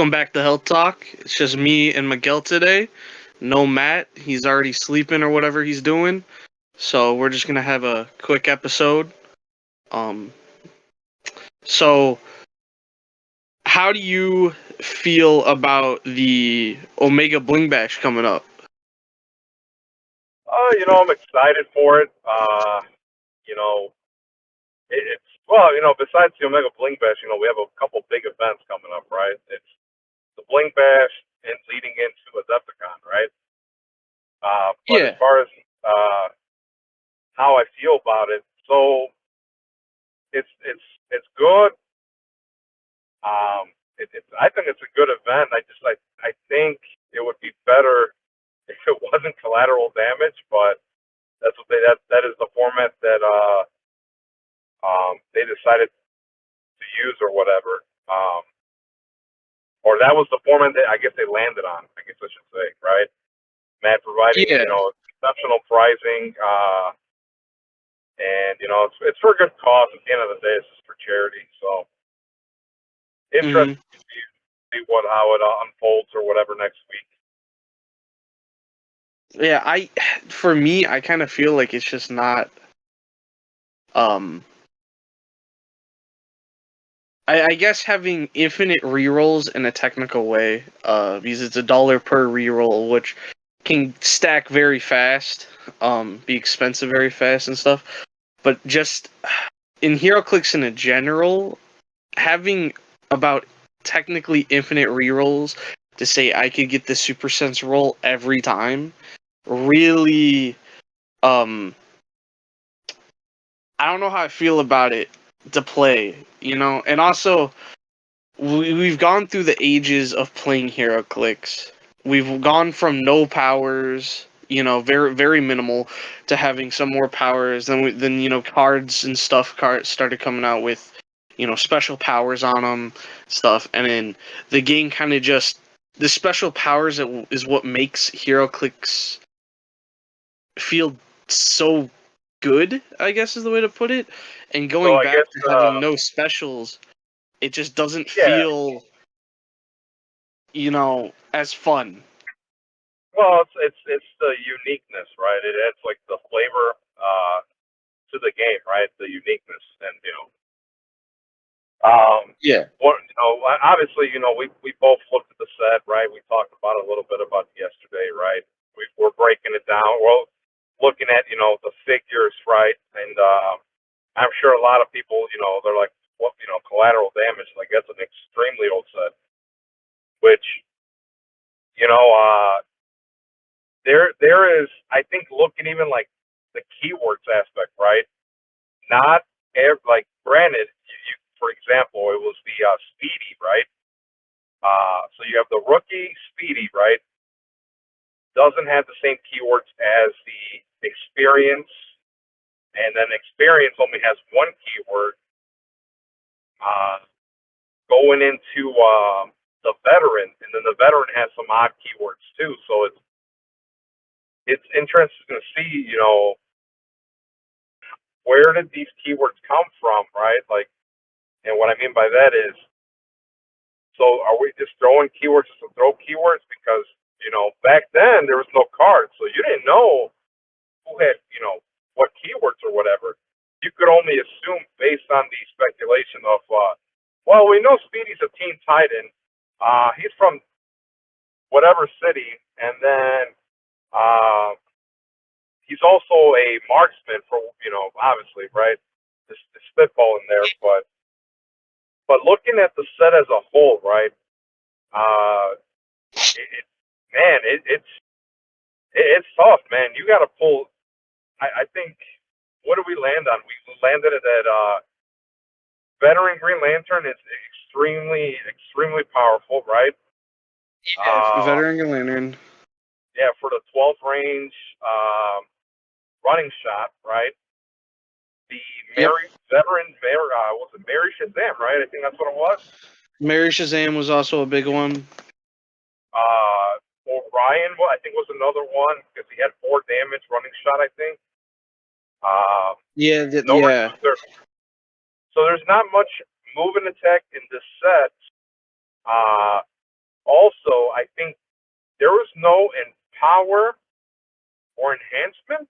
Welcome back to Hel Talk. It's just me and Miguel today. No Matt. He's already sleeping or whatever he's doing. So we're just gonna have a quick episode. Um so how do you feel about the Omega Bling Bash coming up? I'm excited for it. You know, it's well, besides the Omega Bling Bash, we have a couple big events coming up, right? It's the Bling Bash and leading into Adepticon, right? But as Yeah. far as uh, how I feel about it, so it's good. I think it's a good event. I think it would be better if it wasn't collateral damage, but that is the format that they decided to use or whatever. Or that was the format that I guess they landed on. I guess I should say, right? Matt providing Yeah. exceptional pricing, and it's for a good cause. At the end of the day, it's just for charity. So Mhm. interested to see what how it unfolds or whatever next week. Yeah, for me I kind of feel like it's just not um I guess having infinite rerolls in a technical way, because it's $1 per reroll, which can stack very fast, be expensive very fast and stuff. But just in HeroClix in a general, having about technically infinite rerolls to say I could get the Super Sense roll every time, really, um, I don't know how I feel about it to play, and also we've gone through the ages of playing HeroClix. We've gone from no powers, very very minimal, to having some more powers. Then cards and stuff cards started coming out with special powers on them, stuff, and then the game kind of just the special powers is what makes HeroClix feel so good, I guess is the way to put it. And So going I back guess to having no specials, it just doesn't yeah. feel as fun. Well, it's the uniqueness, right? It adds like the flavor to the game, right? The uniqueness, and Um, Yeah. obviously, we both looked at the set, right? We talked about it a little bit about yesterday, right? We're breaking it down. Well, looking at the figures, right? And I'm sure a lot of people, they're like, well, collateral damage. Like that's an extremely old set, which you know, uh, there is, I think, looking even like the keywords aspect, right? Not like granted, for example, it was the speedy, right? So you have the rookie speedy, right? Doesn't have the same keywords as the experience, and then experience only has one keyword. Uh, Going into the veteran, and then the veteran has some odd keywords too. So it's interesting to see, where did these keywords come from, right? Like, and what I mean by that is, so are we just throwing keywords just to throw keywords? Because back then there was no cards, so you didn't know who had, what keywords or whatever. You could only assume based on the speculation of, well, we know Speedy's a Teen Titan. He's from whatever city, and then uh, he's also a marksman for, obviously, right? This spitball in there, but looking at the set as a whole, right? Uh, it man, it's tough, man. You got to pull. I think, what did we land on? We landed at that veteran Green Lantern is extremely, extremely powerful, right? Yeah, Uh, veteran Green Lantern. yeah, for the 12 range running shot, right? The Yep. was it Mary Shazam, right? I think that's what it was. Mary Shazam was also a big one. Orion, I think, was another one because he had 4 damage running shot, I think. Yeah, No, yeah. so there's not much movement attack in this set. Uh, no in power or enhancement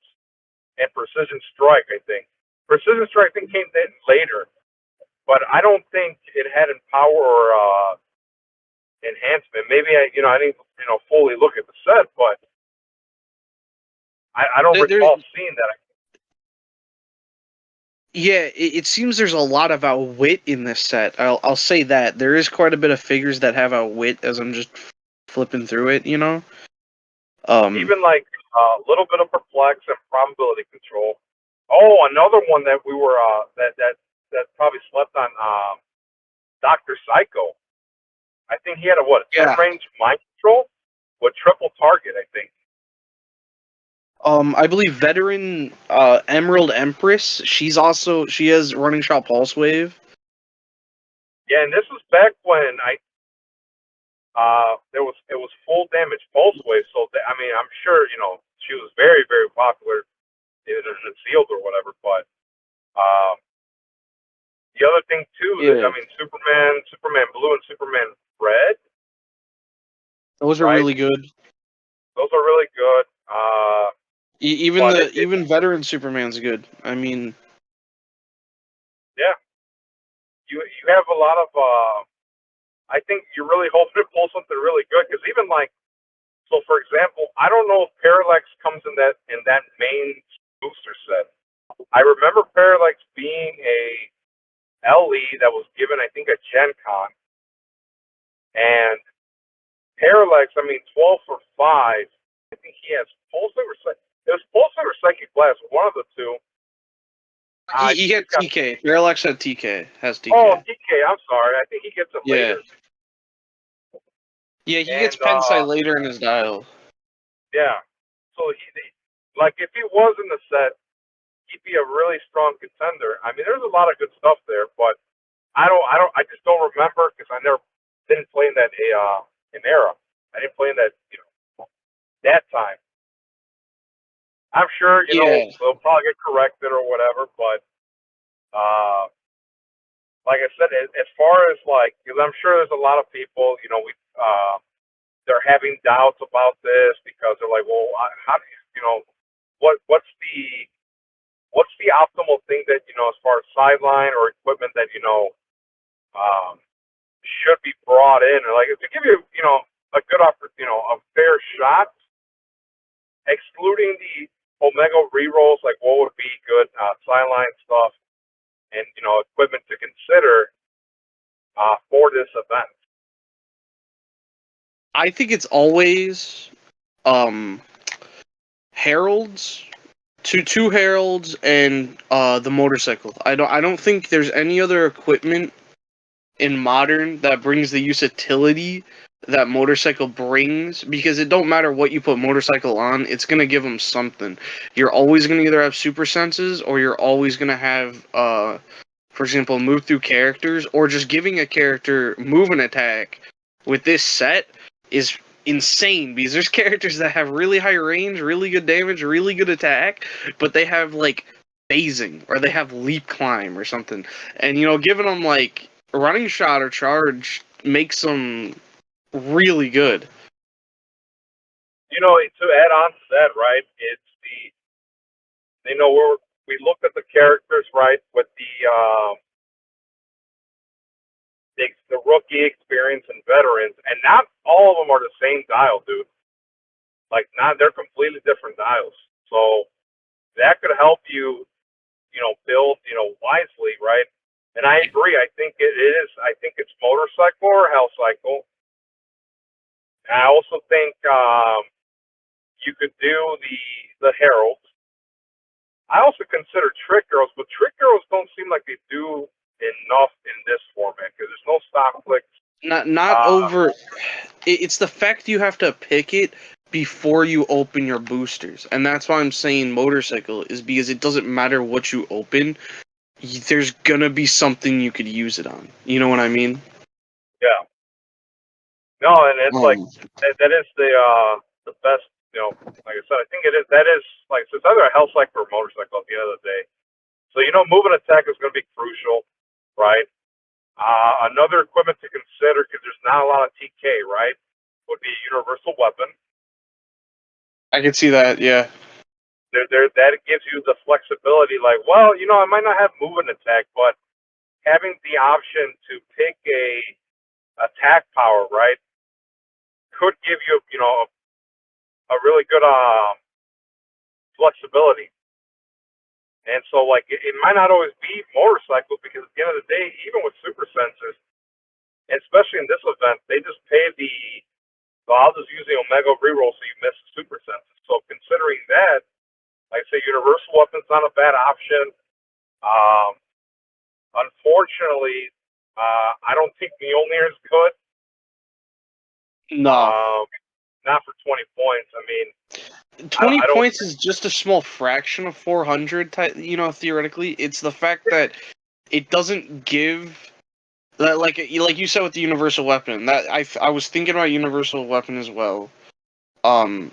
and precision strike. I think precision strike came in later, but I don't think it had in power or enhancement. Maybe I didn't fully look at the set, but I don't There, recall seeing that. yeah, it seems there's a lot of outwit in this set. I'll say that there is quite a bit of figures that have outwit as I'm just flipping through it. Even like a little bit of perplex and probability control. Oh, another one that we were that probably slept on. Doctor Psycho. I think he had a 10 Yeah. range mind control with triple target. I think. I believe veteran Emerald Empress. She has running shot pulse wave. Yeah, and this was back when it was full damage pulse wave. So I'm sure she was very very popular in the field or whatever. But the other thing too, Yeah. Superman Blue and Superman Red. Those are Right? really good. Those are really good. Even veteran Superman's good. I mean, yeah, you have a lot of. I think you're really hoping to pull something really good because even so, for example, I don't know if Parallax comes in that main booster set. I remember Parallax being a LE that was given, I think, at Gen Con, and Parallax. 12 for 5. I think he has Pulsar or it was Pulsar or Psychic Blast, one of the two. he gets TK. Parallax had TK. Has TK. Oh, TK. I'm sorry. I think he gets it later. Yeah, he gets Pensai later in his dial. Yeah. So if he was in the set, he'd be a really strong contender. There's a lot of good stuff there, but I just don't remember because I never didn't play in that in era. I didn't play in that that time. I'm sure they'll probably get corrected or whatever, but like I said, as far as because I'm sure there's a lot of people, they're having doubts about this because they're like, well, how do what's the optimal thing that as far as sideline or equipment that should be brought in, or to give you a good a fair shot, excluding the Omega rerolls, like what would be good sideline stuff and equipment to consider for this event. I think it's always heralds, two heralds, and the motorcycle. I don't think there's any other equipment in modern that brings the utility that motorcycle brings, because it don't matter what you put motorcycle on, it's gonna give them something. You're always gonna either have super senses, or you're always gonna have for example, move through characters, or just giving a character move and attack with this set is insane, because there's characters that have really high range, really good damage, really good attack, but they have phasing, or they have leap climb or something. And giving them running shot or charge makes them really good. To add on to that, right? It's we looked at the characters, right, with the rookie experience and veterans, and not all of them are the same dial, dude. They're completely different dials. So that could help you, build, wisely, right? And I agree. I think it is. I think it's motorcycle or Hel Cycle. And I also think you could do the Herald. I also consider Trick Girls, but Trick Girls don't seem like they do enough in this format because there's no stop clicks. Not over. It's the fact you have to pick it before you open your boosters, and that's why I'm saying motorcycle, is because it doesn't matter what you open, there's gonna be something you could use it on. You know what I mean? Yeah. No, and it's that is the best. Like I said, I think it is. That is so it's either a Hel Cycle or a motorcycle at the end of the day. So movement attack is going to be crucial, right? Another equipment to consider, because there's not a lot of TK, right, would be a universal weapon. I can see that. Yeah. That gives you the flexibility. Like, well, I might not have move and attack, but having the option to pick a attack power, right, could give you, a really good flexibility. And so, like, it might not always be motorcycles because at the end of the day, even with super sensors, especially in this event, they just pay the. Well, I'll just use the Omega reroll so you miss the super sensors. So considering that, like I say, universal weapon's not a bad option. Unfortunately, I don't think Mjolnir is good. No. Not for 20 points. I mean, 20 I don't. points is just a small fraction of 400, theoretically. It's the fact that it doesn't give that, like you said with the universal weapon. That I was thinking about universal weapon as well. Because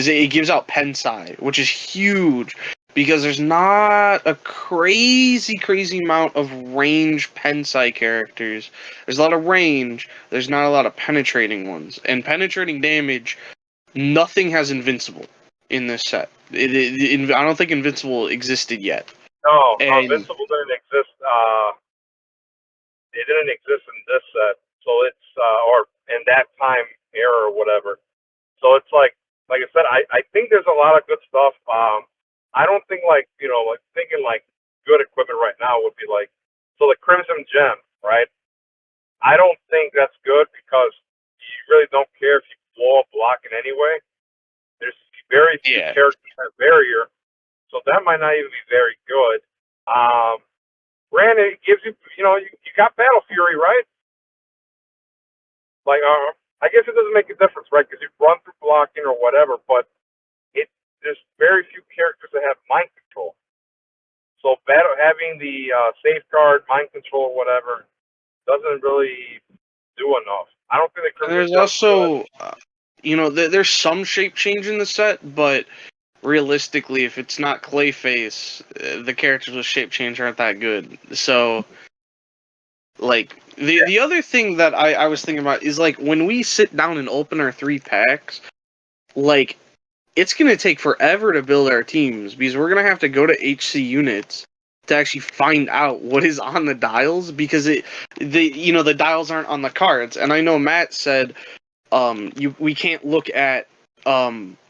it gives out Pensai, which is huge. Because there's not a crazy amount of range Pensai characters. There's a lot of range. There's not a lot of penetrating ones, and penetrating damage. Nothing has invincible in this set. I don't think invincible existed yet. No, And Invincible didn't exist. It didn't exist in this set. So it's or in that time era or whatever. So it's like I said, I think there's a lot of good stuff. I don't think like thinking like good equipment right now would be like the Crimson Gem, right? I don't think that's good because you really don't care if you blow up blocking anyway. There's very few yeah, characters that have barrier, so that might not even be very good. Granted, it gives you, you got Battle Fury, right? Like, I guess it doesn't make a difference, right? Because you run through blocking or whatever, but there's very few characters that have mind control. So having the safeguard, mind control, or whatever, doesn't really do enough. I don't think the and Crimson there's Gem's good. also, there's some shape change in the set, but realistically, if it's not Clayface, the characters with shape change aren't that good. So, like, the other thing that I was thinking about is, like, when we sit down and open our 3 packs, like, it's going to take forever to build our teams because we're going to have to go to HC units to actually find out what is on the dials because the dials aren't on the cards. And I know Matt said we can't look at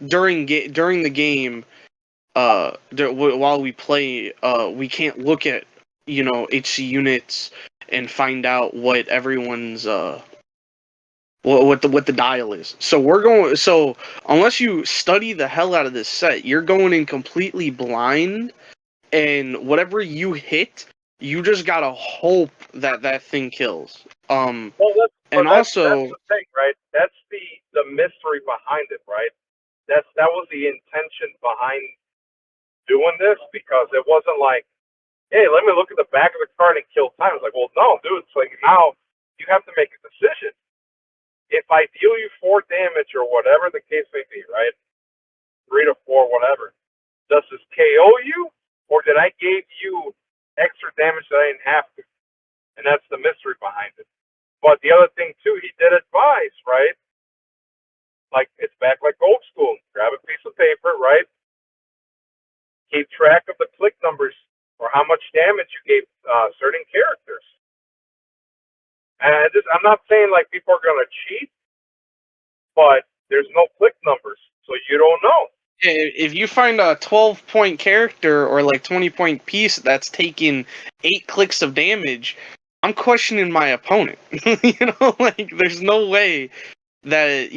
during the game while we play we can't look at HC units and find out what everyone's what the dial is. So unless you study the hell out of this set, you're going in completely blind, and whatever you hit, you just gotta hope that thing kills. Well, And that's also, the thing, right? That's the mystery behind it, right? That was the intention behind doing this because it wasn't like, hey, let me look at the back of the card and kill time. It's like, well, no, dude. It's like now you have to make a decision. If I deal you 4 damage or whatever the case may be, right? 3 to 4, whatever. Does this KO you, or did I give you extra damage that I didn't have to? And that's the mystery behind it. But the other thing too, he did advise, right? Like it's back like old school. Grab a piece of paper, right? Keep track of the click numbers or how much damage you gave certain characters. And I'm not saying like people are gonna cheat, but there's no click numbers, so you don't know. if you find a 12-point character or like 20-point piece that's taking 8 clicks of damage, I'm questioning my opponent. Like there's no way that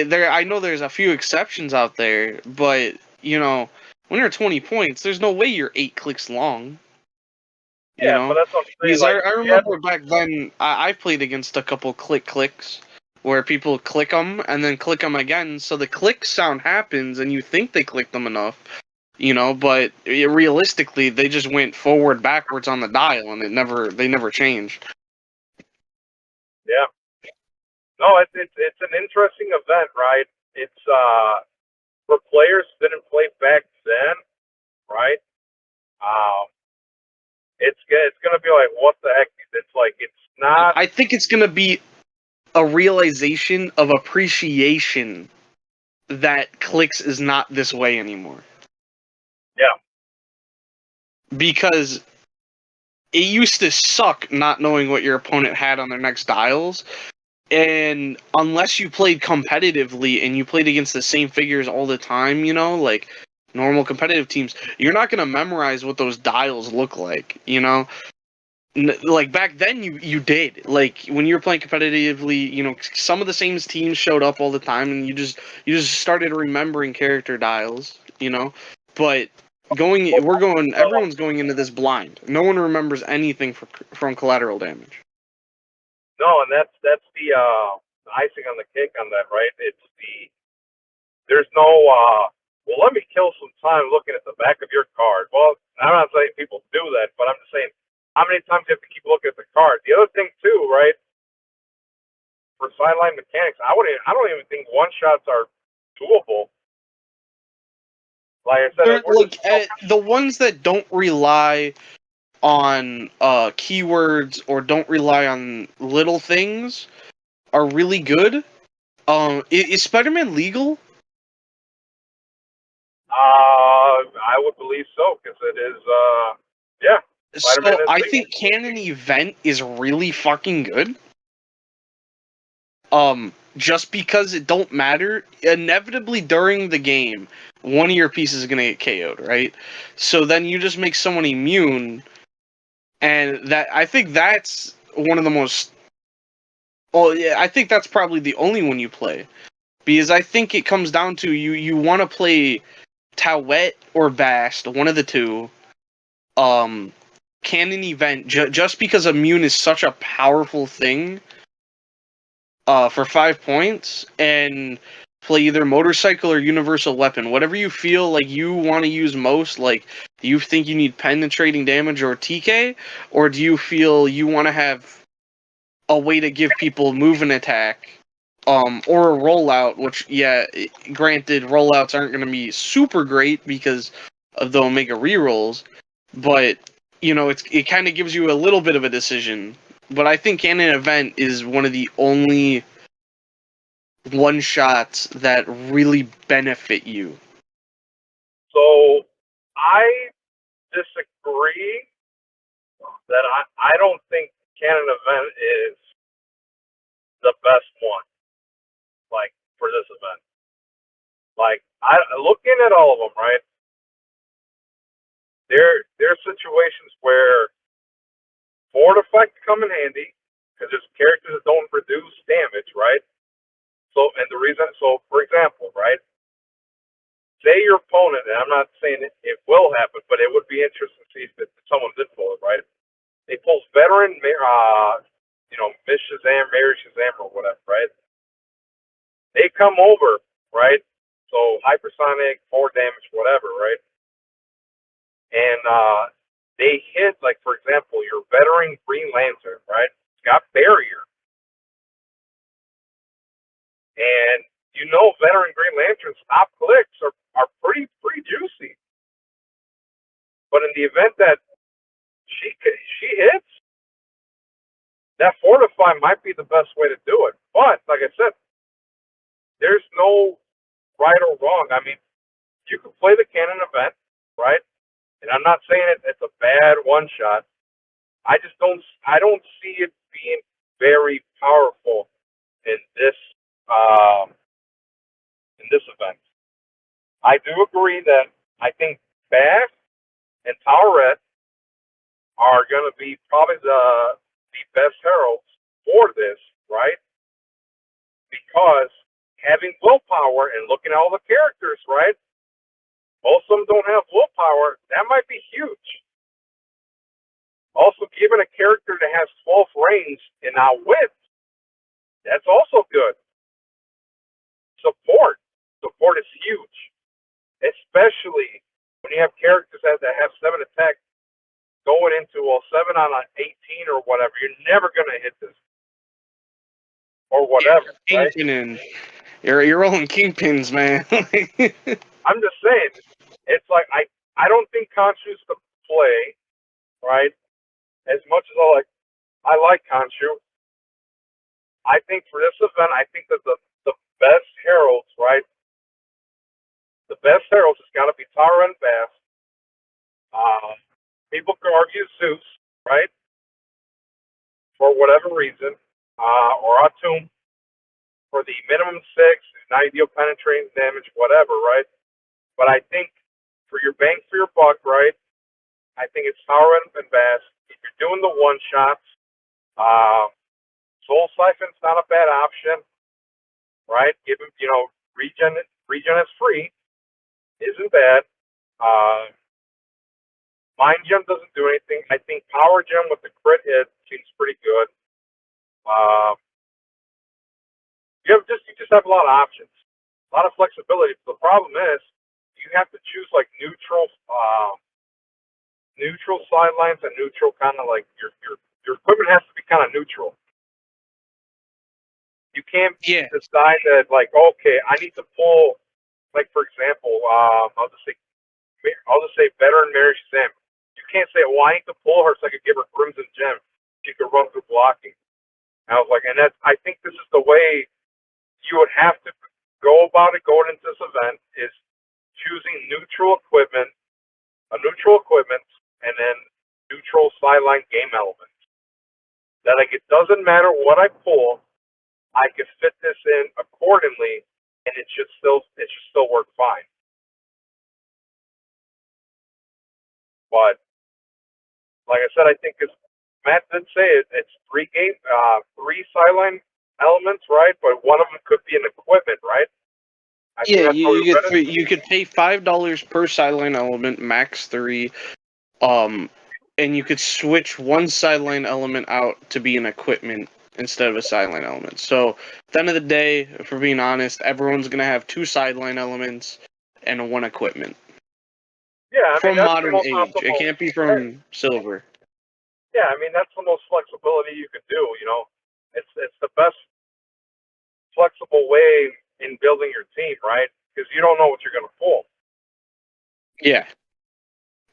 there. I know there's a few exceptions out there, but when you're 20 points, there's no way you're 8 clicks long. Yeah, but that's what I'm saying. Because Like, I yeah, remember back then I played against a couple clicks where people click them and then click them again, so the click sound happens and you think they clicked them enough, but realistically they just went forward backwards on the dial and they never changed. yeah. No, it's an interesting event, right? It's for players who didn't play back then, right? Um, it's gonna be like, what the heck? It's like it's not. I think it's gonna be a realization of appreciation that Clicks is not this way anymore. Yeah. Because it used to suck not knowing what your opponent had on their next dials. And unless you played competitively and you played against the same figures all the time, you know, like normal competitive teams, you're not going to memorize what those dials look like, you know? Like back then you did. Like when you were playing competitively, you know, some of the same teams showed up all the time and you just started remembering character dials, you know? But everyone's going into this blind. No one remembers anything from collateral damage. No, and that's the icing on the cake on that, right? There's no well, let me kill some time looking at the back of your card. Well, I'm not saying people do that, but I'm just saying how many times you have to keep looking at the card. The other thing too, right? For sideline mechanics, I don't even think one shots are doable. Like I said, They're like the ones that don't rely on keywords or don't rely on little things are really good. Is Spider-Man legal? I would believe so because it is. Yeah, Spider-Man So is I legal. think Canon Event is really fucking good. Just because it don't matter, inevitably during the game, one of your pieces is gonna get KO'd, right? So then you just make someone immune, and that I think that's one of the most. Well, yeah, I think that's probably the only one you play because I think it comes down to you want to play Towet or Bast, one of the two. Um, Canon Event just because immune is such a powerful thing. For 5 points and play either motorcycle or universal weapon, whatever you feel like you want to use most. Like, do you think you need penetrating damage or TK, or do you feel you want to have a way to give people move and attack, or a rollout? Which, yeah, granted, rollouts aren't going to be super great because of the Omega rerolls, but you know, it kind of gives you a little bit of a decision. But I think Canon Event is one of the only one shots that really benefit you. So I disagree that I don't think Canon Event is the best one, like for this event. Like I looking at all of them, right? There's situations where forward effects come in handy because there's characters that don't reduce damage, right? So and the reason, so for example, right? Say your opponent, and I'm not saying it will happen, but it would be interesting to see if someone did pull it, right? They pulls veteran, Miss Shazam, Mary Shazam, or whatever, right? They come over, right? So hypersonic, 4 damage, whatever, right? And they hit, like for example, your veteran Green Lantern, right? It's got barrier, and veteran Green Lantern stop clicks are pretty juicy. But in the event that she hits, that fortify might be the best way to do it. But like I said, there's no right or wrong. I mean, you can play the Canon Event, right? And I'm not saying it's a bad one shot. I don't see it being very powerful in this um, in this event. I do agree that I think Bass and Towerette are going to be probably the best heralds for this, right? Because having willpower and looking at all the characters, right? Most of them don't have willpower. That might be huge. Also, given a character that has 12 range and outwit, that's also good. Support. Support is huge, especially when you have characters that have 7 attack going into 7 on an 18 or whatever. You're never gonna hit this or whatever, right? Kingpin, you're rolling kingpins, man. I'm just saying, it's like I don't think Khonshu's the play, right? As much as I like Khonshu, I think for this event, I think that the best heralds, right? best heralds has got to be Tara and Bass. People can argue Zeus, right, for whatever reason, or Atum for the minimum 6. Now you deal penetrating damage, whatever, right? But I think for your bang for your buck, right, I think it's Tara and Bass. If you're doing the one shots, Soul Siphon's not a bad option, right? Give him, regen is free, isn't bad. Mind Gem doesn't do anything. I think Power Gem with the crit hit seems pretty good. You just have a lot of options, a lot of flexibility. But the problem is you have to choose like neutral sidelines and neutral kind of like your equipment has to be kind of neutral. You can't decide that like, okay, I need to pull, like for example, I'll just say Veteran Mary Shazam. You can't say, well, I need to pull her so I could give her Crimson Gem. She could run through blocking. And I was like, and I think this is the way you would have to go about it going into this event is choosing neutral equipment, and then neutral sideline game elements. That like it doesn't matter what I pull, I can fit this in accordingly, and it should still work fine. But like I said, I think Matt did say it's three sideline elements, right? But one of them could be an equipment, right? You could pay $5 per sideline element, max 3, and you could switch one sideline element out to be an equipment instead of a sideline element. So at the end of the day, if we're being honest, everyone's gonna have 2 sideline elements and 1 equipment. Yeah, from modern age. Optimal. It can't be from silver. Yeah, I mean that's the most flexibility you could do. It's the best flexible way in building your team, right? Because you don't know what you're going to pull. Yeah.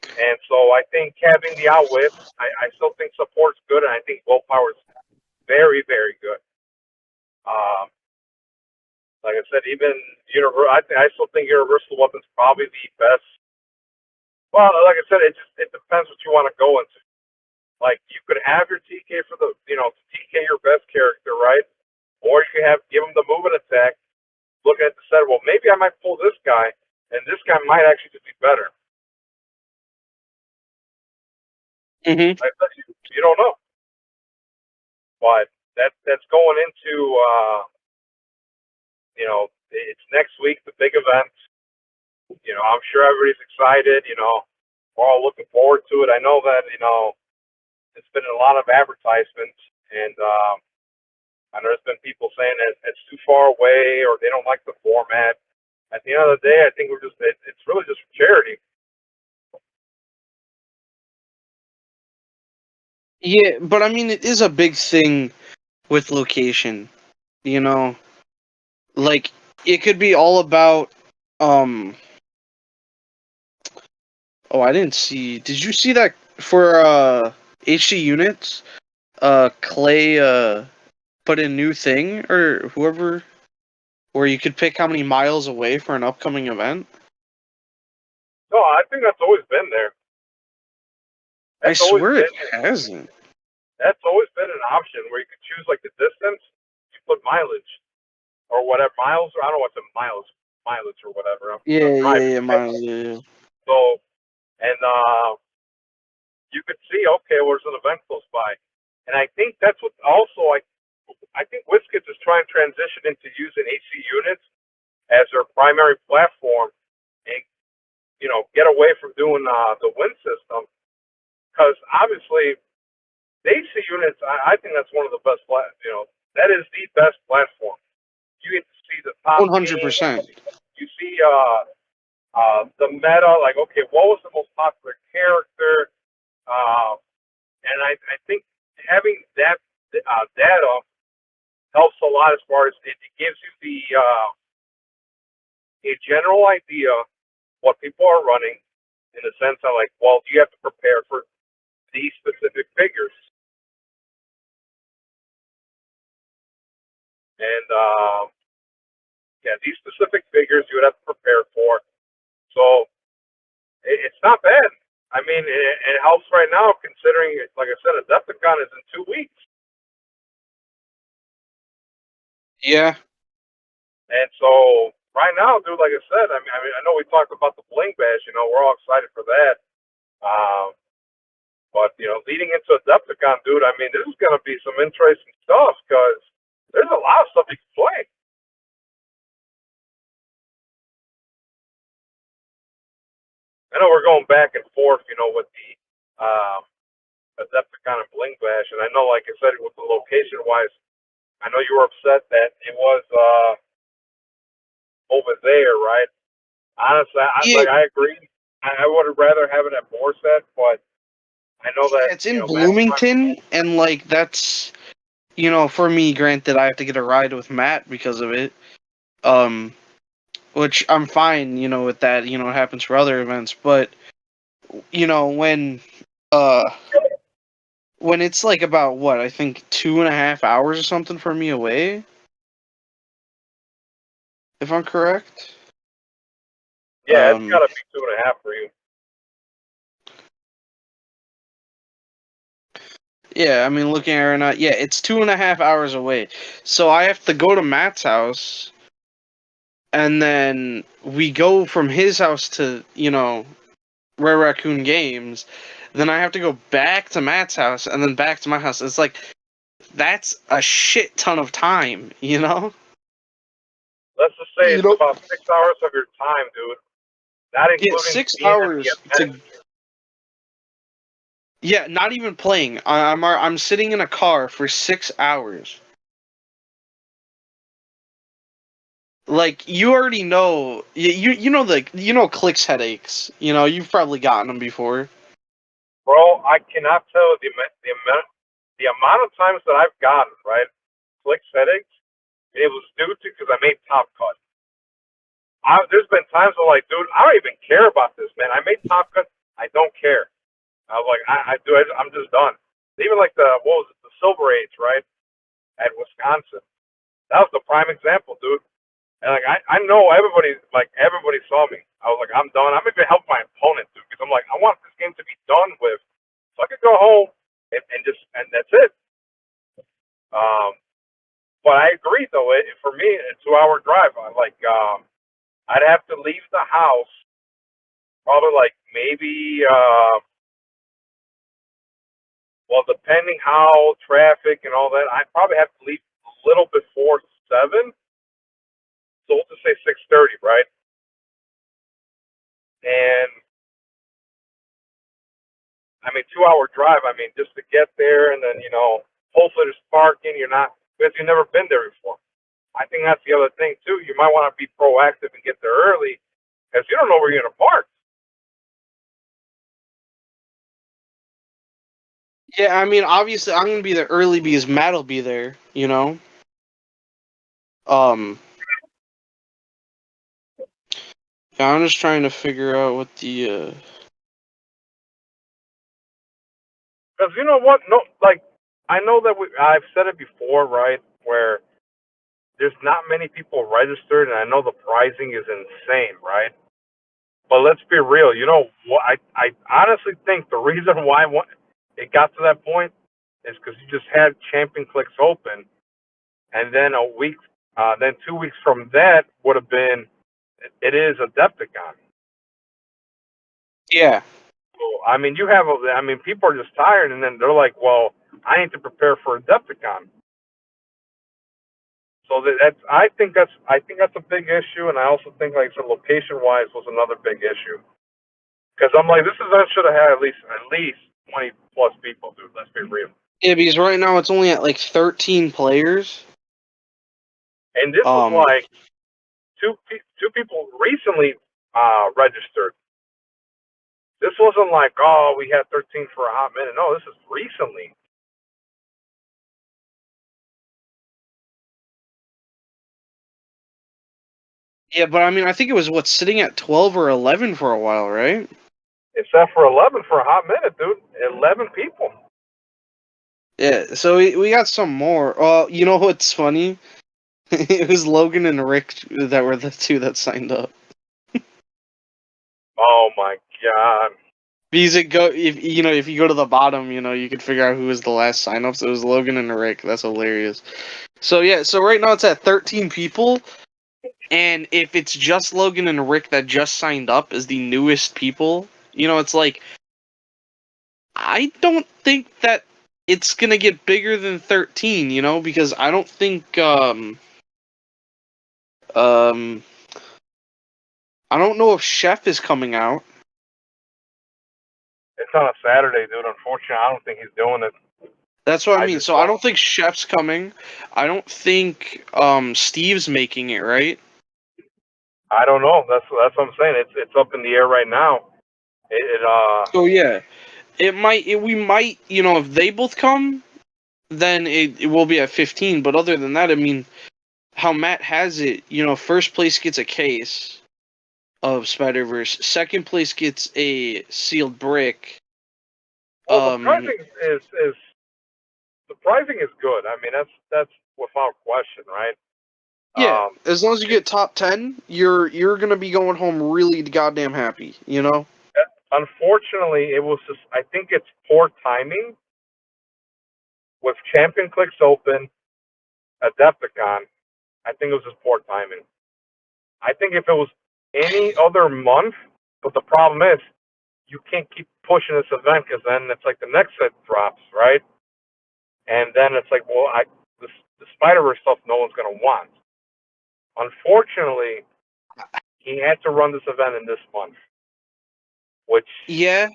And so I think having the outwit, I still think support's good, and I think willpower is very, very good. Like I said, even I still think universal weapon's probably the best. Well, like I said, it depends what you want to go into. Like you could have your TK for the TK your best character, right? Or you could give him the movement attack. Look at the set. Well, maybe I might pull this guy, and this guy might actually just be better. Mm-hmm. You don't know, but that's going into it's next week, the big event. I'm sure everybody's excited. We're all looking forward to it. I know that it's been a lot of advertisements, and I know there's been people saying that it's too far away or they don't like the format. At the end of the day, I think it's really just for charity. Yeah, but I mean, it is a big thing with location, like it could be all about, oh, I didn't see, did you see that for, HC units, Clay, put a new thing, or whoever, where you could pick how many miles away for an upcoming event? No, I think that's always been there. I swear it hasn't. That's always been an option where you could choose like the distance, you put mileage or whatever miles, or I don't know what's a mileage or whatever. Mileage. So, and you could see, okay, well, there's an event close by, and I think that's what also I think WizKids is trying to transition into using AC units as their primary platform, and get away from doing the win system, because obviously the AC units, I think that's one of the best. That is the best platform. You get to see the top 100%. You see the meta, like, okay, what was the most popular character? And I think having that data helps a lot as far as it gives you a general idea what people are running, in the sense of like, well, you have to prepare for these specific figures. And these specific figures you would have to prepare for. So it's not bad. I mean, it helps right now considering, like I said, Adepticon is in 2 weeks. Yeah. And so right now, dude, like I said, I know we talked about the Bling Bash. We're all excited for that. Um, but leading into Adepticon, dude, I mean, this is gonna be some interesting stuff because there's a lot of stuff you can play. I know we're going back and forth, with the Adepticon and Bling Bash, and I know, like I said, with the location wise, I know you were upset that it was over there, right? Honestly, Yeah, I agree. I would have rather have it at Morset, but I know yeah, that it's in Matt's trying. Bloomington, and like that's for me, granted, I have to get a ride with Matt because of it. Um, which I'm fine, with that. It happens for other events, but when uh when it's like about what I think 2.5 hours or something from me away, if I'm correct. Yeah, it's got Um, to be 2.5 for you. yeah, I mean, looking at it right now, yeah, it's 2.5 hours away. So I have to go to Matt's house, and then we go from his house to Rare Raccoon Games. Then I have to go back to Matt's house, and then back to my house. It's like that's a shit ton of time, Let's just say it's about 6 hours of your time, dude. Not Yeah, including six being at the hours event. to. Yeah, not even playing. I'm sitting in a car for 6 hours. Like you already know, clicks headaches. You've probably gotten them before. Bro, I cannot tell the amount of times that I've gotten, right, click settings. It was due to because I made top cut. There's been times where like, dude, I don't even care about this, man. I made top cut. I don't care. I was like, I do. I'm just done. Even like what was it, the Silver Age, right, at Wisconsin. That was the prime example, dude. And like, I know everybody saw me. I was like, I'm done. I'm even helping my opponent, dude, because I'm like, I want this game to be done with, so I could go home and that's it. Um, but I agree though. For me, a 2-hour drive. I'd have to leave the house probably like maybe well, depending how traffic and all that, I probably have to leave a little before 7. So we'll just say 6:30, right? And I mean, 2-hour drive. I mean, just to get there, and then hopefully there's parking. You're not because you've never been there before. I think that's the other thing too. You might want to be proactive and get there early because you don't know where you're gonna park. Yeah, I mean, obviously I'm gonna be there early because Matt'll be there. Um, yeah, I'm just trying to figure out what the. Because you know what? No, like I know that I've said it before, right? Where there's not many people registered, and I know the pricing is insane, right? But let's be real. You know what? I honestly think the reason why it got to that point is because you just had Champion Clicks open, and then then 2 weeks from that would have been it is Adepticon. Yeah. So I mean, I mean, people are just tired, and then they're like, well, I need to prepare for Adepticon. So I think that's a big issue, and I also think like so location wise was another big issue because I'm like this event should have had at least 20 plus people, dude. Let's be real. Yeah, because right now it's only at like 13 players. And this was Um, like two people recently registered. This wasn't like we had 13 for a hot minute. No, this is recently. yeah, but I mean, I think it was sitting at 12 or 11 for a while, right? It's set for 11 for a hot minute, dude. 11 people. Yeah, so we got some more. You know what's funny? It was Logan and Rick that were the two that signed up. Oh my god. Because if you go to the bottom, you could figure out who was the last signups. It was Logan and Rick. That's hilarious. So yeah, so right now it's at 13 people, and if it's just Logan and Rick that just signed up as the newest people, it's like I don't think that it's gonna get bigger than 13. Because I don't think um I don't know if Chef is coming out. It's on a Saturday, dude. Unfortunately, I don't think he's doing it. That's what I I mean. just So I don't. don't think Chef's coming. I don't think Steve's making it, right? I don't know. That's what I'm saying. It's up in the air right now. It. So yeah, we might, if they both come, then it will be at 15. But other than that, I mean, how Matt has it, first place gets a case of Spider-Verse, second place gets a sealed brick. Well, the Um, pricing is the pricing is good. I mean, that's without question, right? yeah, Um, as long as you it, get top 10, you're gonna be going home really goddamn happy. unfortunately, it was just. I think it's poor timing with Champion Clicks open, Adepticon. I think it was just poor timing. I think if it was any other month, but the problem is you can't keep pushing this event because then it's like the next set drops, right? And then it's like, well, the Spider-Verse stuff no one's gonna want. Unfortunately, he had to run this event in this month, which Yeah,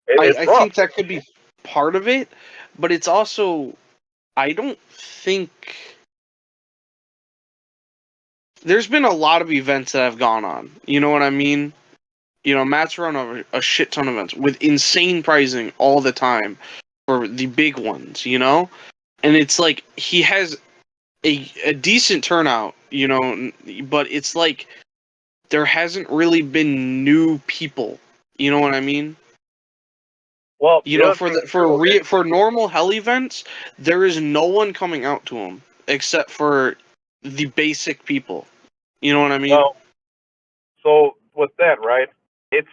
it's I rough. think that could be part of it, but it's also I don't think there's been a lot of events that have gone on. You know what I mean? Matt's run a shit ton of events with insane pricing all the time for the big ones. And it's like he has a decent turnout, but it's like there hasn't really been new people. You know what I mean? Well, the other For thing too is for normal hell events, there is no one coming out to them except for the basic people. You know what I mean? well, so with that, right? It's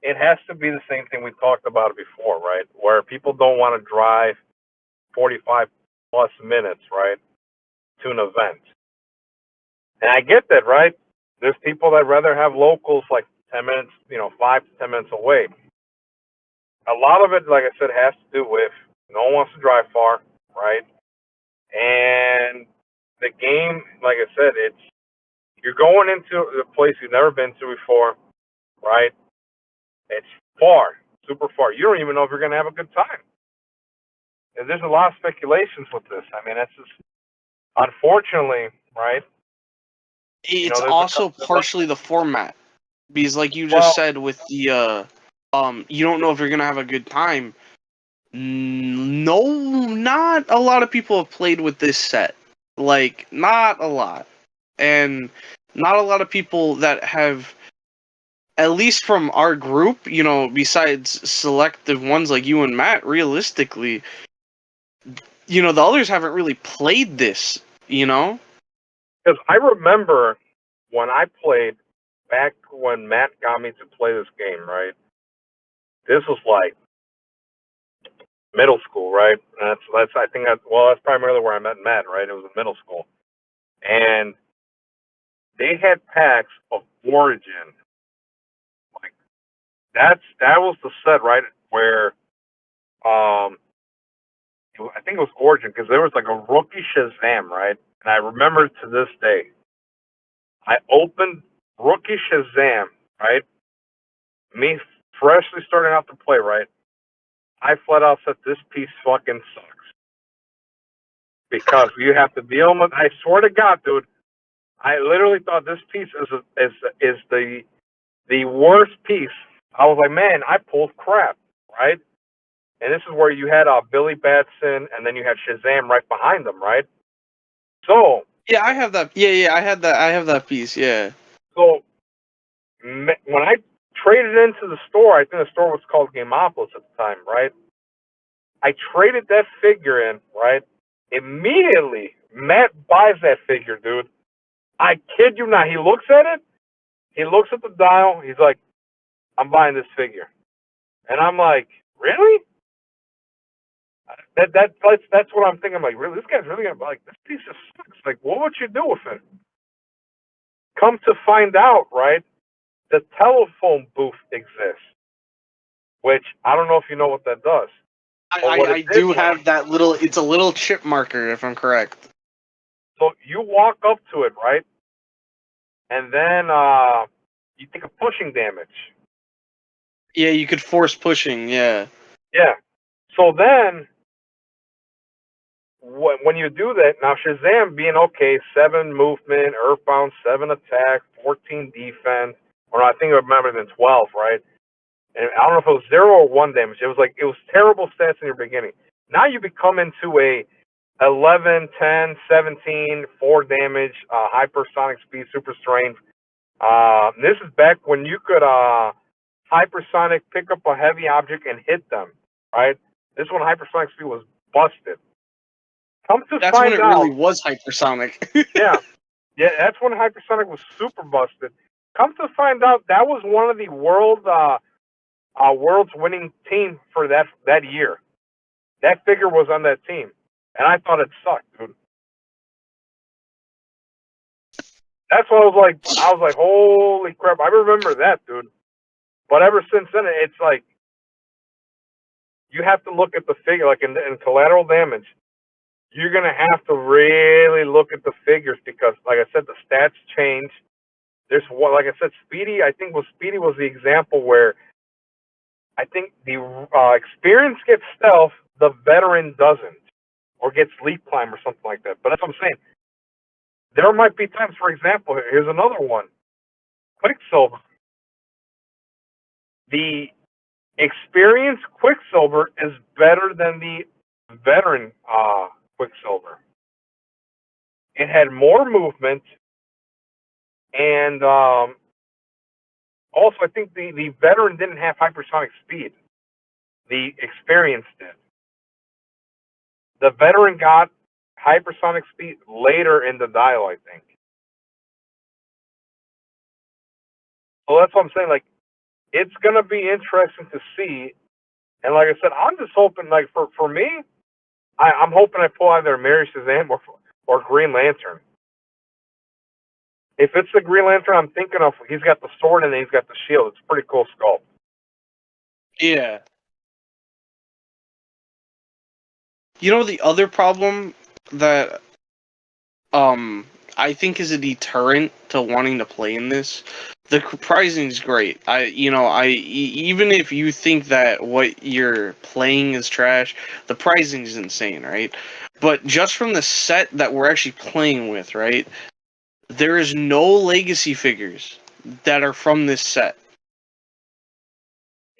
it has to be the same thing we talked about it before, right? Where people don't want to drive 45 plus minutes, right, to an event. And I get that, right? There's people that rather have locals like 10 minutes, 5 to 10 minutes away. A lot of it, like I said, has to do with no one wants to drive far, right? And the game, like I said, it's you're going into a place you've never been to before, right? It's far, super far. You don't even know if you're going to have a good time. And there's a lot of speculations with this. I mean, that's just unfortunately, right? It's There's also a partially the format because, like you just well, said, with the you don't know if you're gonna have a good time. No, not a lot of people have played with this set. Like, not a lot, and not a lot of people that have, at least from our group, besides selective ones like you and Matt, realistically, the others haven't really played this. because I remember when I played back when Matt got me to play this game, right? This was like middle school, right? And that's I think that's primarily where I met Matt, right? It was in middle school, and they had packs of Origin. Like that was the set, right? Where I think it was Origin because there was like a rookie Shazam, right? And I remember to this day, I opened rookie Shazam, right? Me freshly starting out to play, right? I flat out said this piece fucking sucks because you have to deal with. I swear to God, dude, I literally thought this piece is the worst piece. I was like, man, I pulled crap, right? And this is where you had Billy Batson, and then you had Shazam right behind them, right? So, Yeah, I have that. Yeah, I had that. I have that piece. Yeah. so when I traded into the store, I think the store was called Gameopolis at the time, right? I traded that figure in, right? Immediately, Matt buys that figure, dude. I kid you not. He looks at it. He looks at the dial. He's like, I'm buying this figure. And I'm like, really? That's what I'm thinking. I'm like, really? This guy's really gonna like this piece of sucks. Like, what would you do with it? Come to find out, right? The telephone booth exists, which I don't know if you know what that does. But what it I did do was, have that little. It's a little chip marker, if I'm correct. so you walk up to it, right? And then you take a pushing damage. Yeah, you could force pushing. Yeah. Yeah. So then when you do that, now Shazam being okay, 7 movement, Earthbound, 7 attack, 14 defense, or I think I remember than 12, right? And I don't know if it was 0 or 1 damage. It was terrible stats in your beginning. Now you become into a 11, 10, 17, 4 damage, hypersonic speed, super strength. This is back when you could hypersonic pick up a heavy object and hit them, right? This one hypersonic speed was busted. Come to That's when find it really out, was hypersonic. yeah, yeah, that's when hypersonic was super busted. Come to find out, that was one of the world's winning team for that year. That figure was on that team, and I thought it sucked, dude. That's what I was like, holy crap! I remember that, dude. But ever since then, it's like you have to look at the figure, like in collateral damage. You're gonna have to really look at the figures because, like I said, the stats change. There's one, like I said, Speedy. I think Speedy was the example where I think the experience gets stealth, the veteran doesn't, or gets leap climb or something like that. But that's what I'm saying. There might be times, for example, here's another one. Quicksilver. The experienced Quicksilver is better than the veteran Quicksilver. It had more movement, and also I think the veteran didn't have hypersonic speed. The experienced did. The veteran got hypersonic speed later in the dial, I think. So that's what I'm saying. Like, it's gonna be interesting to see. And like I said, I'm just hoping, like for me, I'm hoping I pull either Mary Shazam or Green Lantern. If it's the Green Lantern, I'm thinking of he's got the sword and then he's got the shield. It's a pretty cool sculpt. Yeah. You know the other problem that I think is a deterrent to wanting to play in this. The pricing is great. Even if you think that what you're playing is trash, the pricing is insane, right? But just from the set that we're actually playing with, right? There is no legacy figures that are from this set.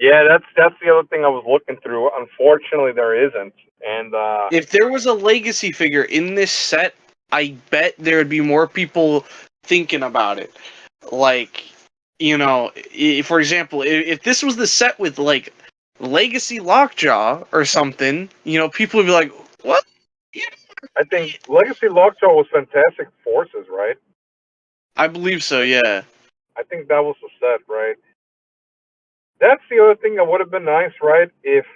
Yeah, that's the other thing I was looking through. Unfortunately, there isn't. And If there was a legacy figure in this set, I bet there would be more people thinking about it. Like, for example, if this was the set with like Legacy Lockjaw or something, people would be like, "What?" Yeah, I think Legacy Lockjaw was Fantastic Forces, right? I believe so. Yeah. I think that was the set, right? That's the other thing that would have been nice, right? If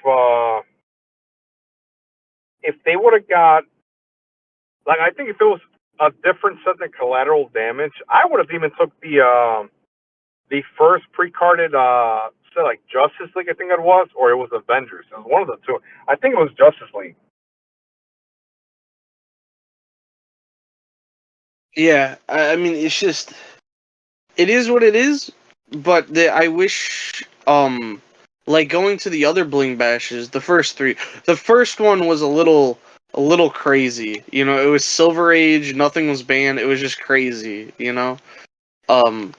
they would have got, like, I think if it was a different set than Collateral Damage, I would have even took the first pre-carded set, like Justice League, I think it was, or it was Avengers. It was one of the two. I think it was Justice League. Yeah. I mean, it's just it is what it is. But I wish like going to the other bling bashes, the first three. The first one was a little crazy. It was Silver Age, nothing was banned. It was just crazy. Um,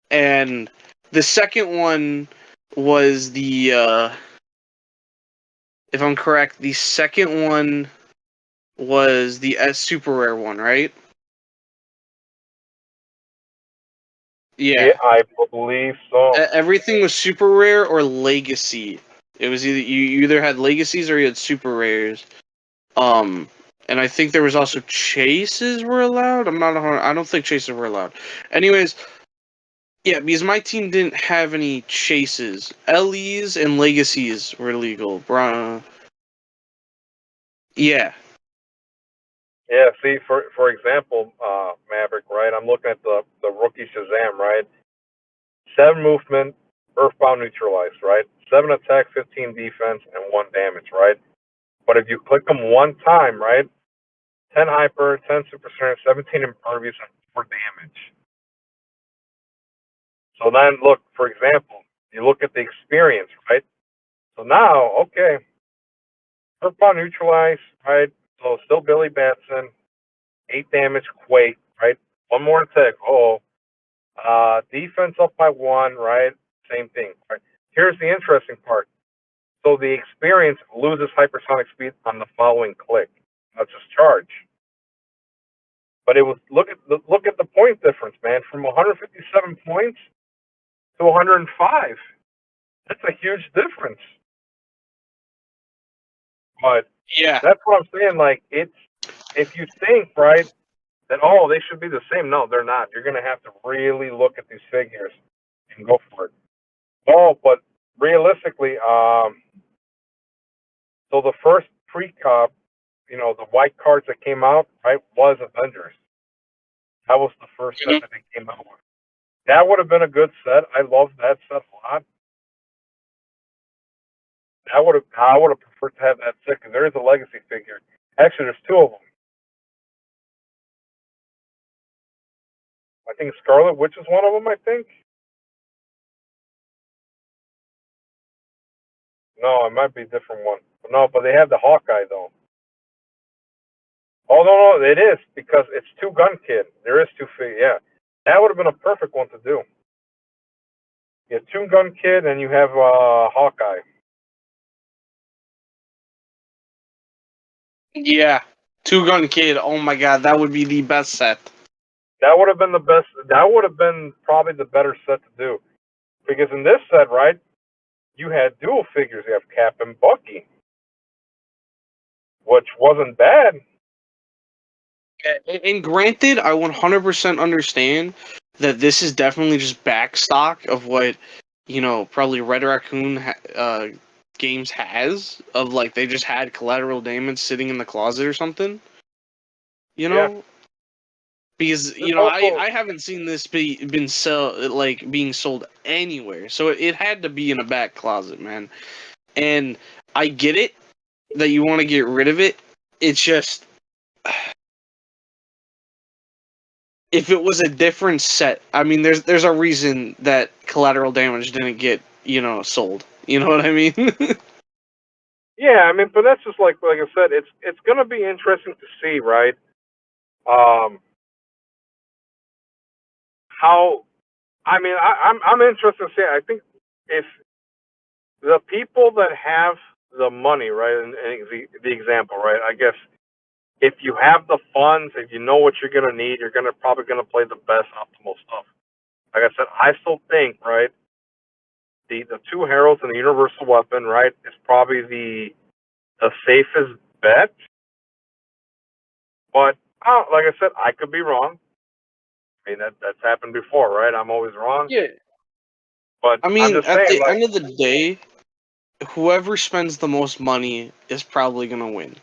and the second one was if I'm correct, the second one was the S super rare one, right? Yeah, Yeah. I believe so. Everything was super rare or legacy. It was you either had legacies or you had super rares. Um, and I think there was also chases were allowed. I don't think chases were allowed. Anyways, Yeah, because my team didn't have any chases. LEs and legacies were legal. Yeah. Yeah, see, for example, Maverick, right? I'm looking at the rookie Shazam, right? 7 movement, earthbound neutralized, right? 7 attack, 15 defense, and 1 damage, right? But if you click them one time, right? 10 hyper, 10 super strength, 17 impervious, and 4 damage. So then, look, for example, you look at the experience, right? So now, okay, earthbound neutralized, right? So still Billy Batson, 8 damage, quake, right? 1 more attack. Oh, defense up by 1, right? Same thing, right? Here's the interesting part. So the experience loses hypersonic speed on the following click. That's just charge. But it was look at the point difference, man, from 157 points to 105. That's a huge difference. But Yeah. that's what I'm saying. Like it's if you think right that they should be the same. No, they're not. You're gonna have to really look at these figures and go for it. Oh, but realistically, so the first pre-cop, the white cards that came out, right, was Avengers. That was the first set Mhm. that they came out with. That would have been a good set. I love that set a lot. I would have preferred to have that set because there is a legacy figure. Actually, there's 2 of them. I think Scarlet Witch is one of them. I think. No, it might be a different one. No, but they have the Hawkeye though. Oh no, it is because it's 2 Gun Kid. There is 2 figures. Yeah, that would have been a perfect one to do. You have 2 Gun Kid and you have Hawkeye. Yeah. Two Gun Kid. Oh my god, that would be the best set. That would have been the best. That would have been probably the better set to do because in this set, right, you had dual figures. You have Cap and Bucky, which wasn't bad. And granted, I 100% understand that this is definitely just backstock of what, probably Red Raccoon Games has, of like they just had collateral damage sitting in the closet or something, you Yeah. know? Because, This I, also, I haven't seen this been being sold anywhere. So it had to be in a back closet, man. And I get it that you want to get rid of it. It's just if it was a different set, I mean, there's a reason that collateral damage didn't get sold. You know what I mean? yeah. I mean, but that's just like I said, it's gonna be interesting to see, right? Um, how I mean, I'm interested to see. I think if the people that have the money, right, and the example, right, I guess if you have the funds, if you know what you're gonna need, you're gonna probably gonna play the best optimal stuff. Like I said, I still think, right, the 2 heralds and the universal weapon, right, is probably the safest bet. But like I said, I could be wrong. I mean that's happened before, right? I'm always wrong. Yeah. But I I'm mean, just at saying, the like, end of the day, whoever spends the most money is probably gonna win.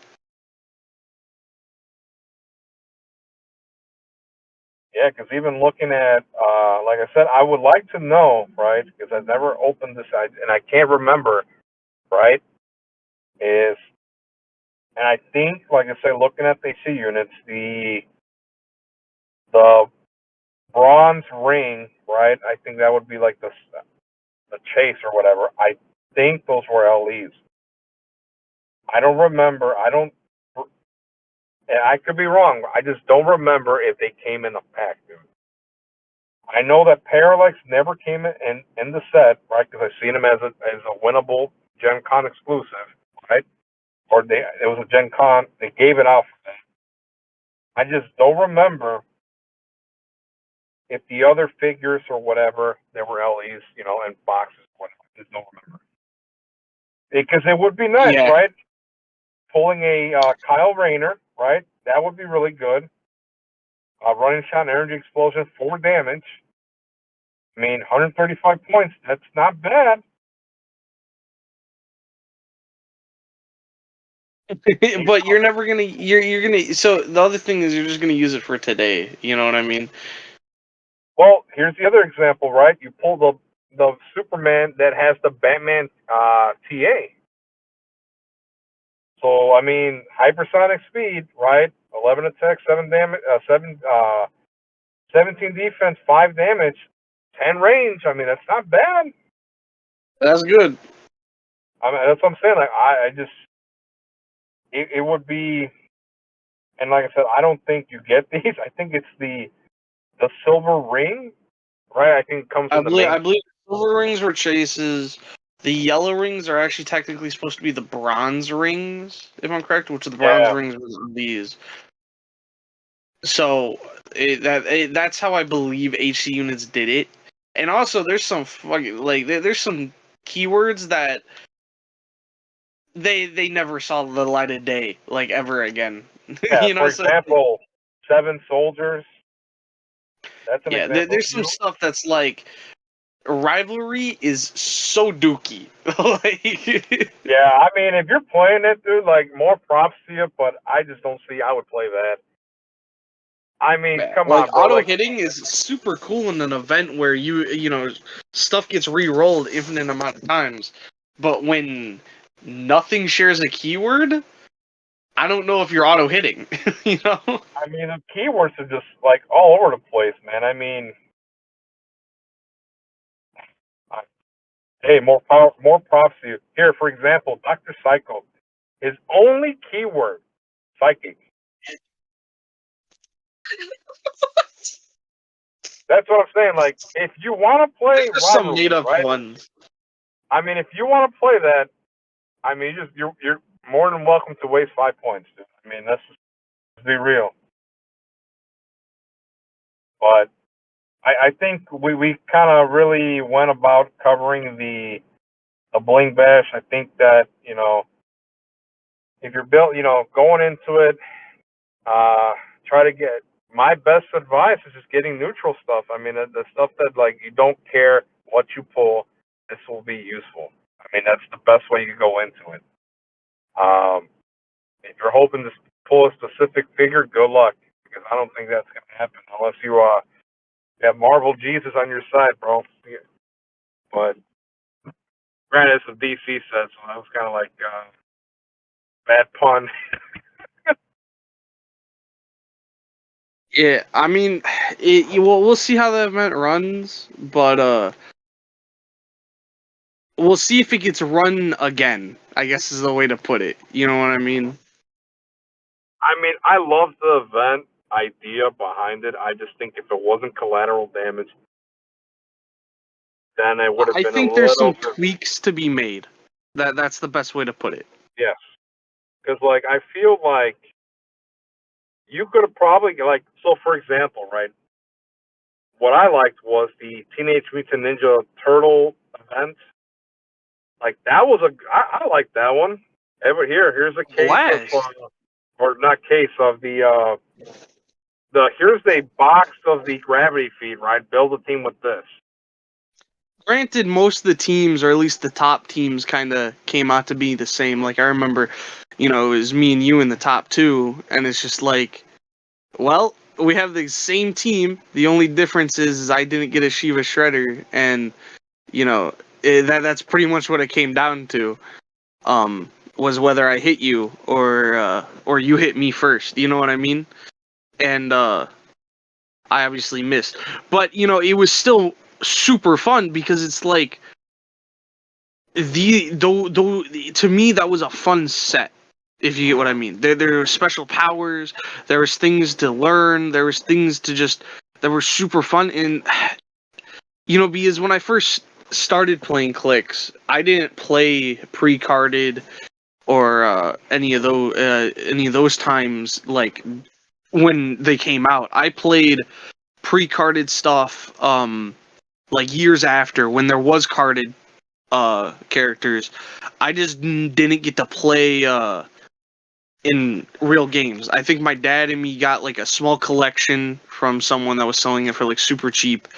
yeah, because even looking at, like I said, I would like to know, right? Because I've never opened this, and I can't remember, right? Is and I think, like I said, looking at the AC units, the bronze ring, right? I think that would be like the chase or whatever. I think those were LEs. I don't remember. I don't. And I could be wrong. I just don't remember if they came in a pack, dude. I know that Parallax never came in the set, right? Because I've seen them as a winnable Gen Con exclusive, right? Or it was a Gen Con. They gave it out for that. I just don't remember if the other figures or whatever there were LEs, and boxes. Whatever. I just don't remember because it would be nice, Yeah. right? Pulling a Kyle Rayner, right? That would be really good. Running shot, energy explosion, 4 damage. I mean, 135 points, that's not bad. But you're never gonna you're gonna so the other thing is you're just gonna use it for today, you know what I mean? Well, here's the other example, right? You pull the Superman that has the Batman TA. So I mean, hypersonic speed, right? 11 attack, 7 damage, 17 defense, 5 damage, 10 range. I mean, that's not bad. That's good. I mean, that's what I'm saying. Like, I just, it would be, and like I said, I don't think you get these. I think it's the silver ring, right? I think it comes in the main. I believe the silver rings were chases. The yellow rings are actually technically supposed to be the bronze rings, if I'm correct, which the bronze Yeah, rings were these. So that's how I believe HC units did it. And also, there's some fucking there's some keywords that they never saw the light of day like ever again. yeah. You For know, so example, 7 soldiers. That's an yeah, example. there's some stuff that's like rivalry is so dookie. Like, Yeah, I mean, if you're playing it, dude, like more props to you, but I just don't see I would play that. I mean, yeah, come like on, bro. auto Like, hitting is super cool in an event where you know stuff gets re-rolled infinite amount of times, but when nothing shares a keyword, I don't know if you're auto hitting. You know? I mean, the keywords are just like all over the place, man. I mean, hey, more power, more props to you. Here, for example, Doctor Psycho, his only keyword, psychic. That's what I'm saying. Like, if you want to play There's some rivalry, made up right? ones. I mean, if you want to play that, I mean, you're more than welcome to waste 5 points, dude. I mean, let's be real. But I think we kind of really went about covering the bling bash. I think that if you're built, going into it, try to get. My best advice is just getting neutral stuff. I mean, the stuff that like you don't care what you pull, this will be useful. I mean, that's the best way you can go into it. If you're hoping to pull a specific figure, good luck because I don't think that's gonna happen unless you have Marvel Jesus on your side, bro. But granted, it's a DC set, so that was kind of like bad pun. Yeah, I mean, we'll see how the event runs, but we'll see if it gets run again. I guess is the way to put it. You know what I mean? I mean, I love the event idea behind it. I just think if it wasn't collateral damage, then it would have I been a think there's little some bit. tweaks to be made. That's the best way to put it. Yes, because like I feel like you could have probably like so. For example, right? What I liked was the Teenage Mutant Ninja Turtle event. Like that was I like that one. Here's a case of Blast. or not case of the here's a box of the gravity feed, right? Build a team with this. Granted, most of the teams, or at least the top teams, kind of came out to be the same. Like I remember, it was me and you in the top two, and it's just like, well, we have the same team. The only difference is I didn't get a Shiva Shredder, and that's pretty much what it came down to. Was whether I hit you or you hit me first. You know what I mean? And I obviously missed, but it was still super fun because it's like to me that was a fun set. If you get what I mean, there were special powers, there was things to learn, there was things to just that were super fun, and because when I first started playing clicks, I didn't play pre-carded or any of those times like when they came out. I played pre-carded stuff like years after when there was carded characters. I just didn't get to play in real games. I think my dad and me got like a small collection from someone that was selling it for like super cheap,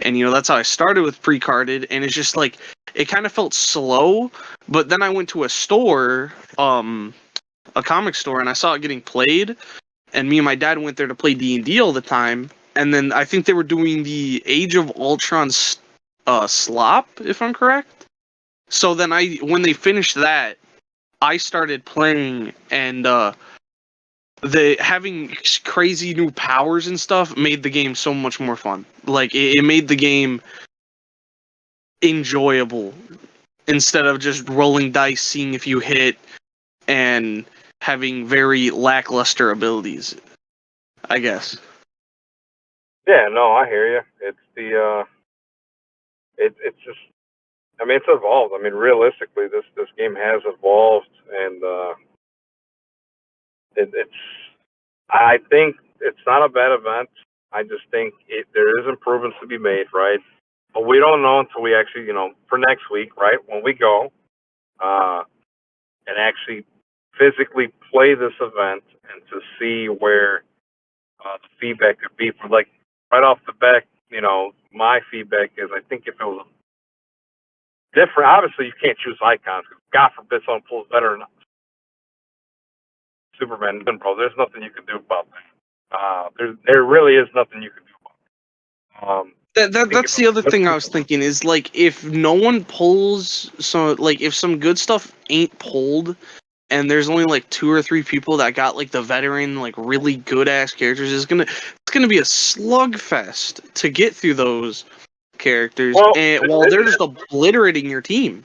And that's how I started with pre-carded, and it's just like it kind of felt slow. But then I went to a store, a comic store, and I saw it getting played. And me and my dad went there to play D&D all the time. And then I think they were doing the Age of Ultron slop, if I'm correct. So then when they finished that, I started playing, and the having crazy new powers and stuff made the game so much more fun. Like it made the game enjoyable instead of just rolling dice, seeing if you hit, and having very lackluster abilities, I guess. Yeah, no, I hear you. It's it's just, I mean, it's evolved. I mean, realistically, this game has evolved, and it's. I think it's not a bad event. I just think there is improvements to be made, right? But we don't know until we actually, for next week, right? When we go, and actually physically play this event and to see where the feedback could be. For like right off the bat, my feedback is I think if it was different, obviously you can't choose icons. God forbid someone pulls better than Superman, bro. There's nothing you can do about that. There really is nothing you can do about it. That's the other thing I was thinking is like if no one pulls, so like if some good stuff ain't pulled, and there's only like 2 or 3 people that got like the veteran, like really good ass characters, it's gonna be a slugfest to get through those characters, Well, and while they're just obliterating your team.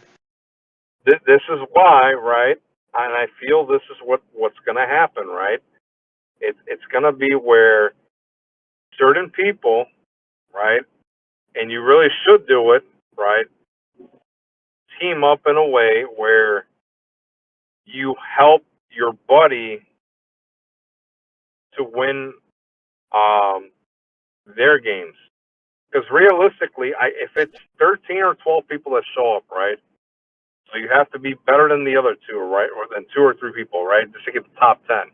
This is why, right? And I feel this is what's going to happen, right? It's going to be where certain people, right, and you really should do it, right, team up in a way where you help your buddy to win their games. Because realistically, if it's 13 or 12 people that show up, right, so you have to be better than the other two, right, or than 2 or 3 people, right, just to get the top 10,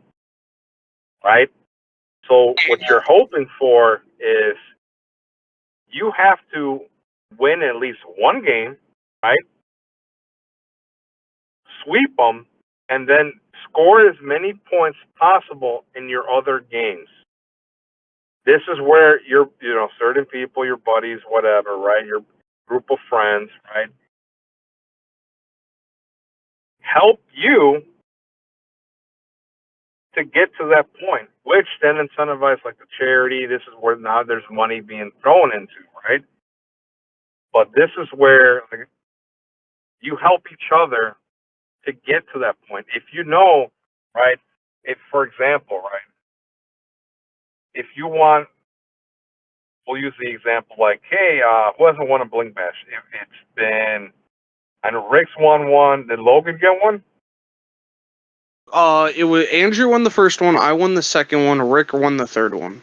right? So what you're hoping for is you have to win at least one game, right? Sweep them, and then score as many points possible in your other games. This is where your, certain people, your buddies, whatever, right? Your group of friends, right? Help you to get to that point, which then incentivizes like the charity. This is where now there's money being thrown into, right? But this is where you help each other to get to that point. If you know, right, if, for example, right, if you want, we'll use the example like, hey, who hasn't won a Bling Bash? If it's been, I know Rick's won one. Did Logan get one? It was Andrew won the first one, I won the second one, Rick won the third one.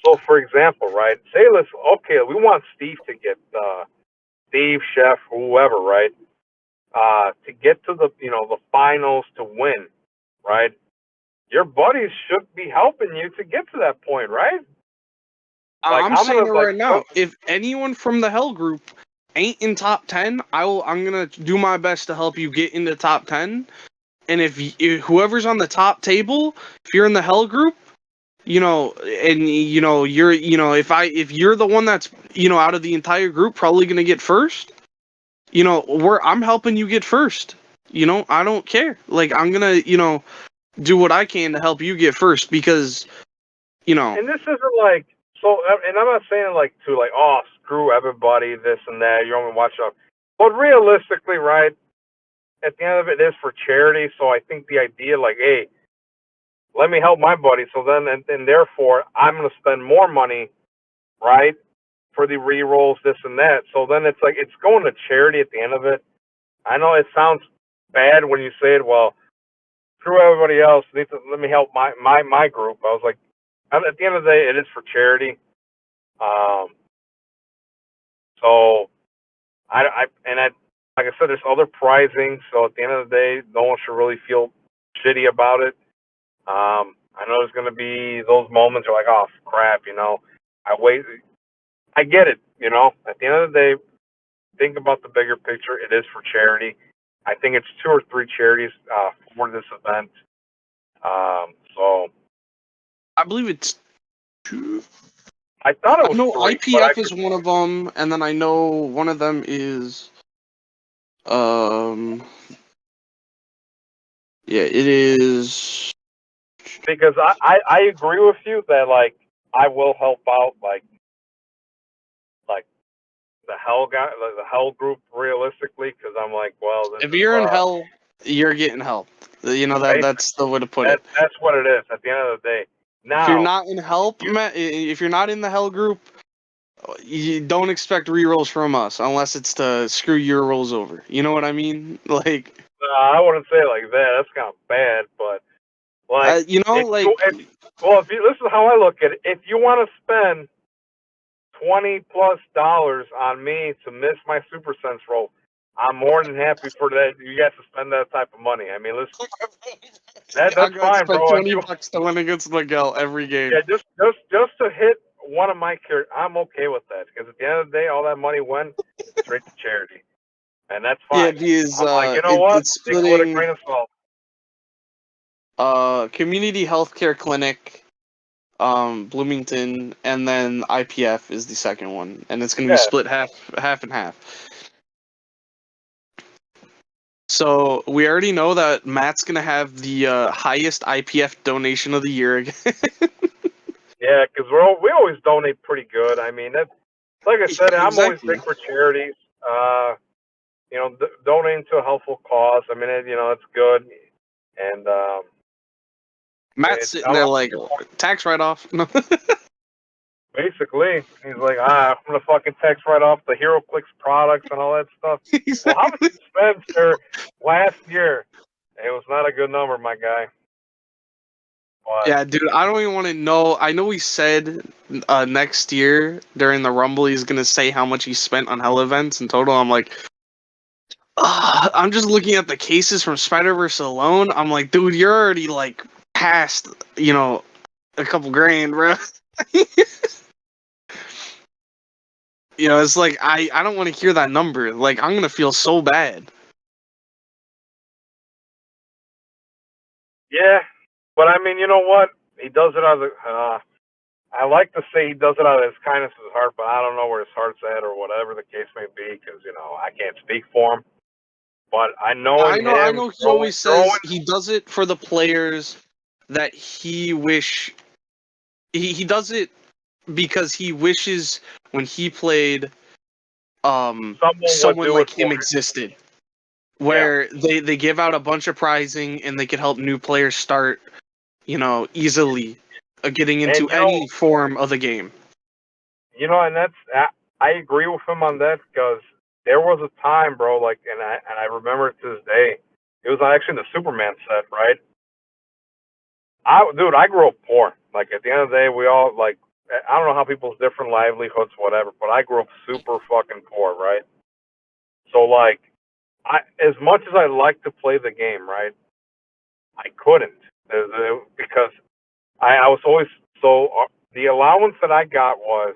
So, for example, right, say, let's, okay, we want Steve to get, Steve, Chef, whoever, right, to get to the, the finals to win, right? Your buddies should be helping you to get to that point, right? Like, I'm saying it right now. Go. If anyone from the Hell group ain't in top 10, I'm gonna do my best to help you get into top 10. And if whoever's on the top table, if you're in the Hell group, and if you're the one that's out of the entire group probably gonna get first, I'm helping you get first. I don't care. Like I'm gonna do what I can to help you get first because And this isn't like, so, and I'm not saying like to like, oh, screw everybody, this and that. You only watch out. But realistically, right, at the end of it is for charity. So I think the idea, like, hey, let me help my buddy. So then, and therefore, I'm going to spend more money, right, for the re-rolls, this and that. So then it's like, it's going to charity at the end of it. I know it sounds bad when you say it, well, screw everybody else. Let me help my group. I was like, at the end of the day, it is for charity. So like I said, there's other prizing. So at the end of the day, no one should really feel shitty about it. I know there's going to be those moments where like, oh crap, I wait. I get it. You know, at the end of the day, think about the bigger picture. It is for charity. I think it's 2 or 3 charities for this event. So I believe it's two. I thought it I was know 3, but I IPF could. is one of them, and then I know one of them is um yeah, it is. Because I agree with you that like I will help out like the Hell guy, the Hell group realistically, because I'm like, well, this If is you're in hell, you're getting help. You know that basically that's the way to put it. that's what it is at the end of the day. If you're Now, not in help, if you're not in the hell group, you don't expect rerolls from us unless it's to screw your rolls over. You know what I mean? Like, I wouldn't say it like that. That's kind of bad, but like you know, if well, if you, this is how I look at it. If you want to spend $20+ on me to miss my Super Sense roll, I'm more than happy for that. You guys to spend that type of money. I mean, listen, I'm that's gonna fine, spend bro. If you $20 to win against Miguel every game. yeah, just to hit one of my characters, I'm okay with that because at the end of the day, all that money went straight to charity, and that's Yeah, fine. because I'm like, you know what? it's Take it with a splitting grain of salt. community healthcare clinic, Bloomington, and then IPF is the second one, and it's gonna be Yeah, split half and half. So we already know that Matt's gonna have the highest IPF donation of the year again. yeah, because we always donate pretty good. I mean, that's like I said, Yeah, I'm always exactly. big for charities. You know, donating to a helpful cause. I mean, it's good, and Matt's it's sitting there like tax write off. No. basically he's like, I'm gonna fucking text right off the HeroClix products and all that stuff. Well, how much Exactly. you spent, sir, last year? It was not a good number, my guy. But Yeah, dude, I don't even want to know. I know he said next year during the Rumble he's gonna say how much he spent on hell events in total. I'm like, I'm just looking at the cases from Spider Verse alone. I'm like, dude, you're already like past, a couple grand, bro. It's like I don't want to hear that number. Like I'm gonna feel so bad. yeah, but I mean, you know what? He does it out of. I like to say he does it out of his kindness of his heart, but I don't know where his heart's at or whatever the case may be, because I can't speak for him. But I know in I him know. He always growing. says he does it for the players that he wish. He does it because he wishes when he played, Someone would someone do it like for him him. existed, Yeah, where they give out a bunch of prizing and they could help new players start, easily getting and into any form of the game. and I agree with him on that because there was a time, bro. Like, and I remember it to this day. It was actually the Superman set, right? I grew up poor. Like at the end of the day, we all like. I don't know how people's different livelihoods, whatever, but I grew up super fucking poor, right? So like, as much as I like to play the game, right, I couldn't because I was always so the allowance that I got was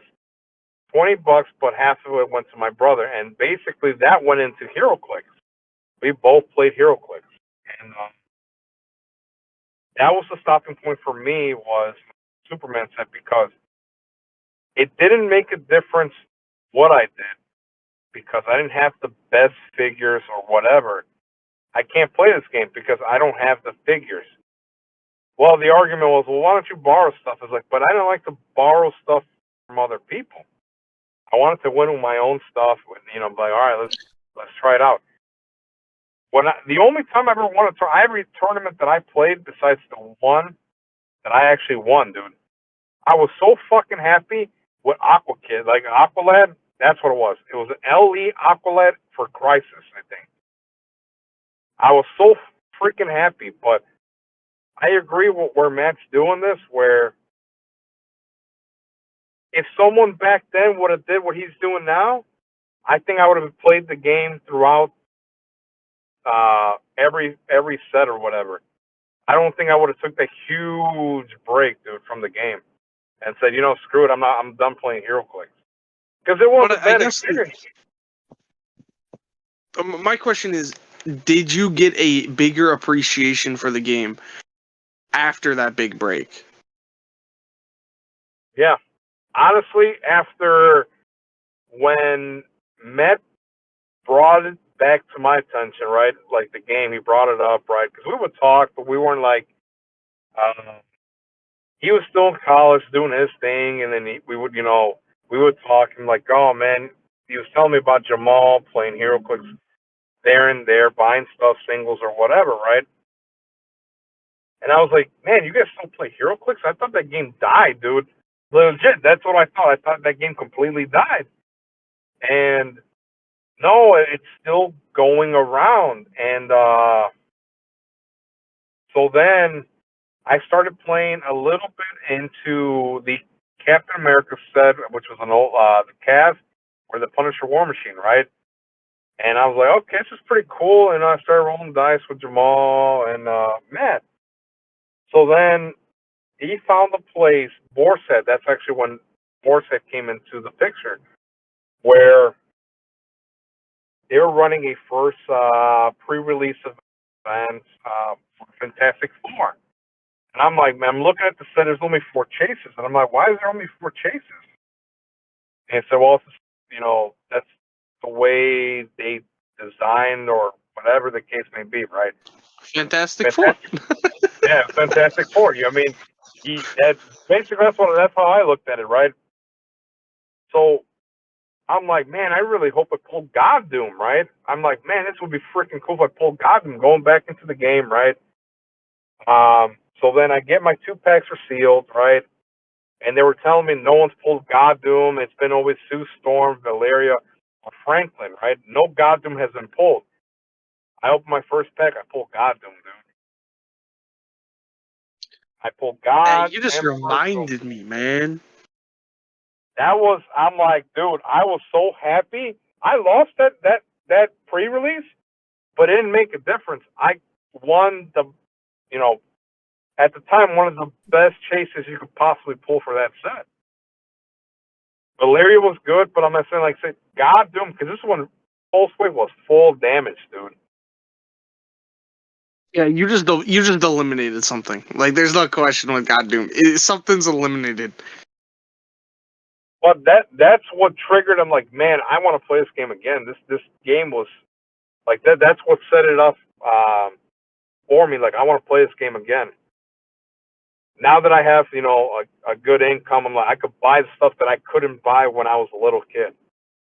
$20, but half of it went to my brother, and basically that went into HeroClix. We both played HeroClix, and that was the stopping point for me was Superman set because it didn't make a difference what I did because I didn't have the best figures or whatever. I can't play this game because I don't have the figures. Well, the argument was, well, why don't you borrow stuff? It's like, but I don't like to borrow stuff from other people. I wanted to win with my own stuff. I'm like, all right, let's try it out. The only time I ever won every tournament that I played besides the one that I actually won, dude. I was so fucking happy with Aqua Kid, like Aqualad. That's what it was. It was an LE Aqualad for Crisis, I think. I was so freaking happy, but I agree with where Matt's doing this, where if someone back then would have did what he's doing now, I think I would have played the game throughout every set or whatever. I don't think I would have took that huge break, dude, from the game and said, screw it, I'm done playing HeroClix. because it was But a I bad guess experience. my question is, did you get a bigger appreciation for the game after that big break? Yeah, honestly, after when Matt brought it back to my attention, right? Like the game, he brought it up, right? Because we would talk, but we weren't like, he was still in college doing his thing, and then we would talk and like, oh man, he was telling me about Jamal playing Hero Clicks there and there, buying stuff, singles or whatever, right? And I was like, man, you guys still play Hero Clicks? I thought that game died, dude. Legit, that's what I thought. I thought that game completely died. And no, it's still going around. And so then I started playing a little bit into the Captain America set, which was an old the Cav or the Punisher War Machine, right? And I was like, okay, this is pretty cool. And I started rolling dice with Jamal and Matt. So then he found the place, Borset. That's actually when Borset came into the picture, where they were running a first pre-release event for Fantastic Four. And I'm like, man, I'm looking at the set. There's only 4 chases, and I'm like, why is there only 4 chases? And so, well, that's the way they designed, or whatever the case may be, right? Fantastic Four. Fantastic, yeah, Fantastic Four. I mean, basically that's how I looked at it, right? So I'm like, man, I really hope I pull God Doom, right? I'm like, man, this would be freaking cool if I pull God Doom going back into the game, right? So then I get my 2 packs are sealed, right? And they were telling me no one's pulled God Doom. It's been always Sue Storm, Valeria, or Franklin, right? No God Doom has been pulled. I opened my first pack, I pulled God Doom, dude. I pulled Hey, God you just and Virgil. reminded me, man. I'm like, dude, I was so happy. I lost that pre-release, but it didn't make a difference. I won you know, at the time, one of the best chases you could possibly pull for that set. Valeria was good, but I'm not saying, like, say, God Doom, because this one, Pulse Wave was full damage, dude. Yeah, you just eliminated something. Like, there's no question with God Doom. Something's eliminated. But that's what triggered. I'm like, man, I want to play this game again. This game was like that. That's what set it up for me. Like, I want to play this game again. Now that I have, a good income, I'm like, I could buy the stuff that I couldn't buy when I was a little kid,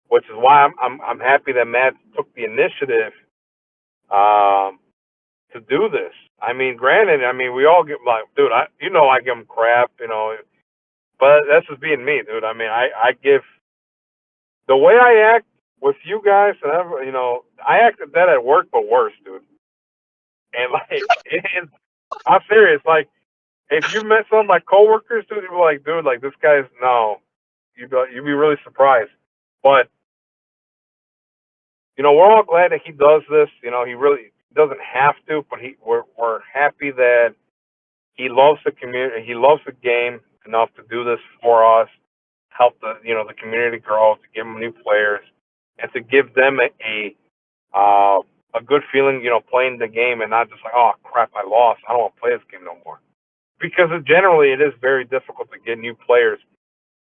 which is why I'm happy that Matt took the initiative to do this. I mean, granted, we all get like, dude, I give him crap, but that's just being me, dude. I mean, I give the way I act with you guys, and I acted that at work, but worse, dude. And like, I'm serious. Like, if you met some of my coworkers, dude, you'd be like, dude, like this guy's no, you'd be really surprised. But we're all glad that he does this. He really doesn't have to, but we're happy that he loves the community. He loves the game enough to do this for us, help the community grow, to give them new players, and to give them a good feeling, playing the game, and not just like, oh crap, I lost. I don't want to play this game no more. Because generally it is very difficult to get new players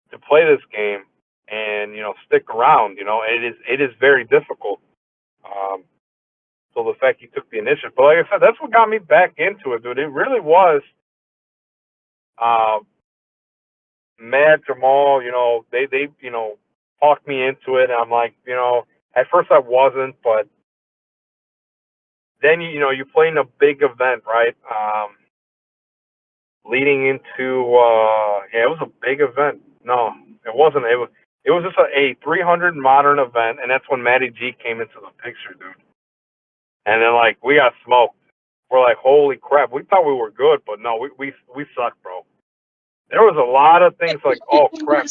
to play this game and stick around. It is very difficult. So the fact he took the initiative, but like I said, that's what got me back into it, dude. It really was. Matt, Jamal, they talked me into it. And I'm like, at first I wasn't, but then you play in a big event, right? Leading into yeah, it was a big event. No, it wasn't. It was just a 300 modern event, and that's when Matty G came into the picture, dude. And then like we got smoked. We're like, holy crap! We thought we were good, but no, we suck, bro. There was a lot of things like, oh crap.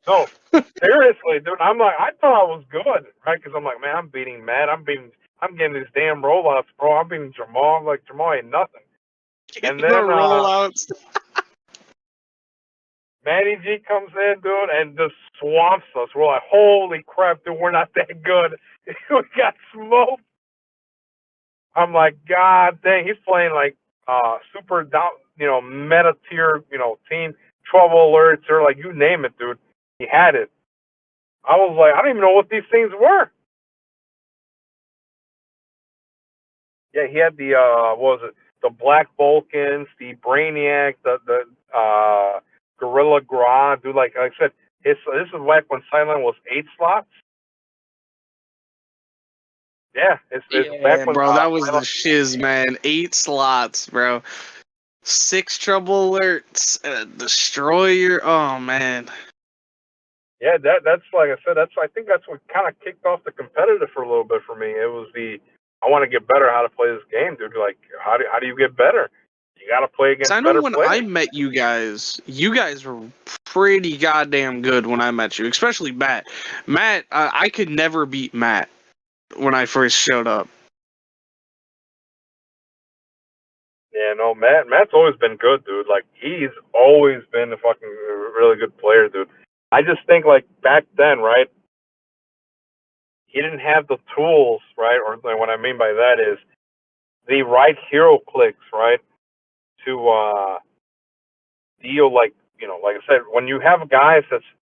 No, seriously, dude. I'm like, I thought I was good, right? Because I'm like, man, I'm beating Matt. I'm getting these damn rollouts, bro. I'm beating Jamal. I'm like, Jamal ain't nothing. And The then, rollouts. Matty G comes in, dude, and just swamps us. We're like, holy crap, dude, we're not that good. We got smoked. I'm like, God dang, he's playing like super down, meta tier, team, trouble alerts, or like you name it, dude. He had it. I was like, I don't even know what these things were. Yeah, he had the what was it? The Black Vulcans, the Brainiac, the Gorilla Grodd, dude. Like I said, this is back when Silent was 8 slots. Yeah, it's back Yeah, when bro, that was the Silent. shiz, man. 8 slots, bro. 6 trouble alerts, destroyer. Oh man. Yeah, that's like I said. I think that's what kind of kicked off the competitive for a little bit for me. It was I want to get better how to play this game, dude. Like how do you get better? You got to play 'Cause I against know better when I players. met you guys were pretty goddamn good when I met you, especially Matt. Matt, I could never beat Matt when I first showed up. Yeah, no, Matt's always been good, dude. Like he's always been a fucking really good player, dude. I just think like back then, right? He didn't have the tools, right? Or what I mean by that is the right hero clicks, right? To deal like like I said, when you have guys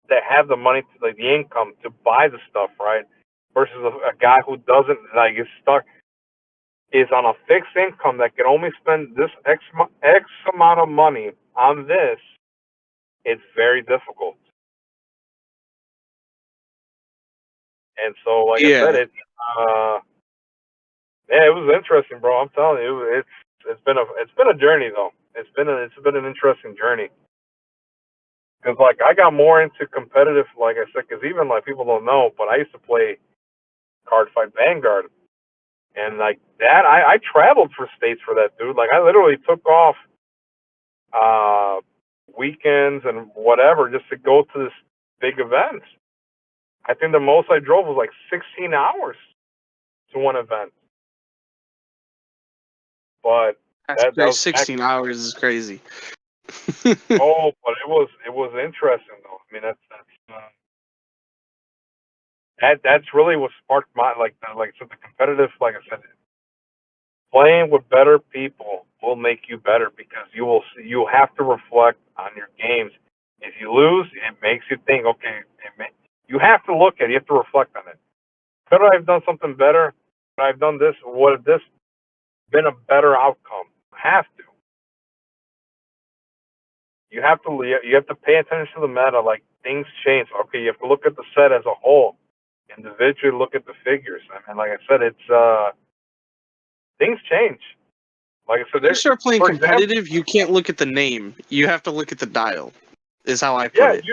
that have the money to like the income to buy the stuff, right? Versus a guy who doesn't, like is stuck, is on a fixed income that can only spend this X amount of money on this. It's very difficult. And so, like I said, Yeah. uh, yeah, it was interesting, bro. I'm telling you, it's been a journey though. It's been an interesting journey. Because like I got more into competitive, like I said, because even like people don't know, but I used to play Card Fight Vanguard, and like that, I traveled for states for that, dude. Like I literally took off uh weekends and whatever just to go to this big event. I think the most I drove was like 16 hours to one event, but That's that crazy. was back. 16 hours is crazy. Oh, but it was interesting though. I mean, that's really what sparked my like I said, the competitive. Like I said, playing with better people will make you better because you have to reflect on your games. If you lose, it makes you think. Okay, you have to look at it. You have to reflect on it. Could I have done something better? Could I have done this? Would have this been a better outcome? I have to. You have to pay attention to the meta. Like things change. Okay, you have to look at the set as a whole. Individually, look at the figures. I mean, like I said, it's things change. Like I said, When you start playing for example, competitive, you can't look at the name. You have to look at the dial. Is how I put yeah, it.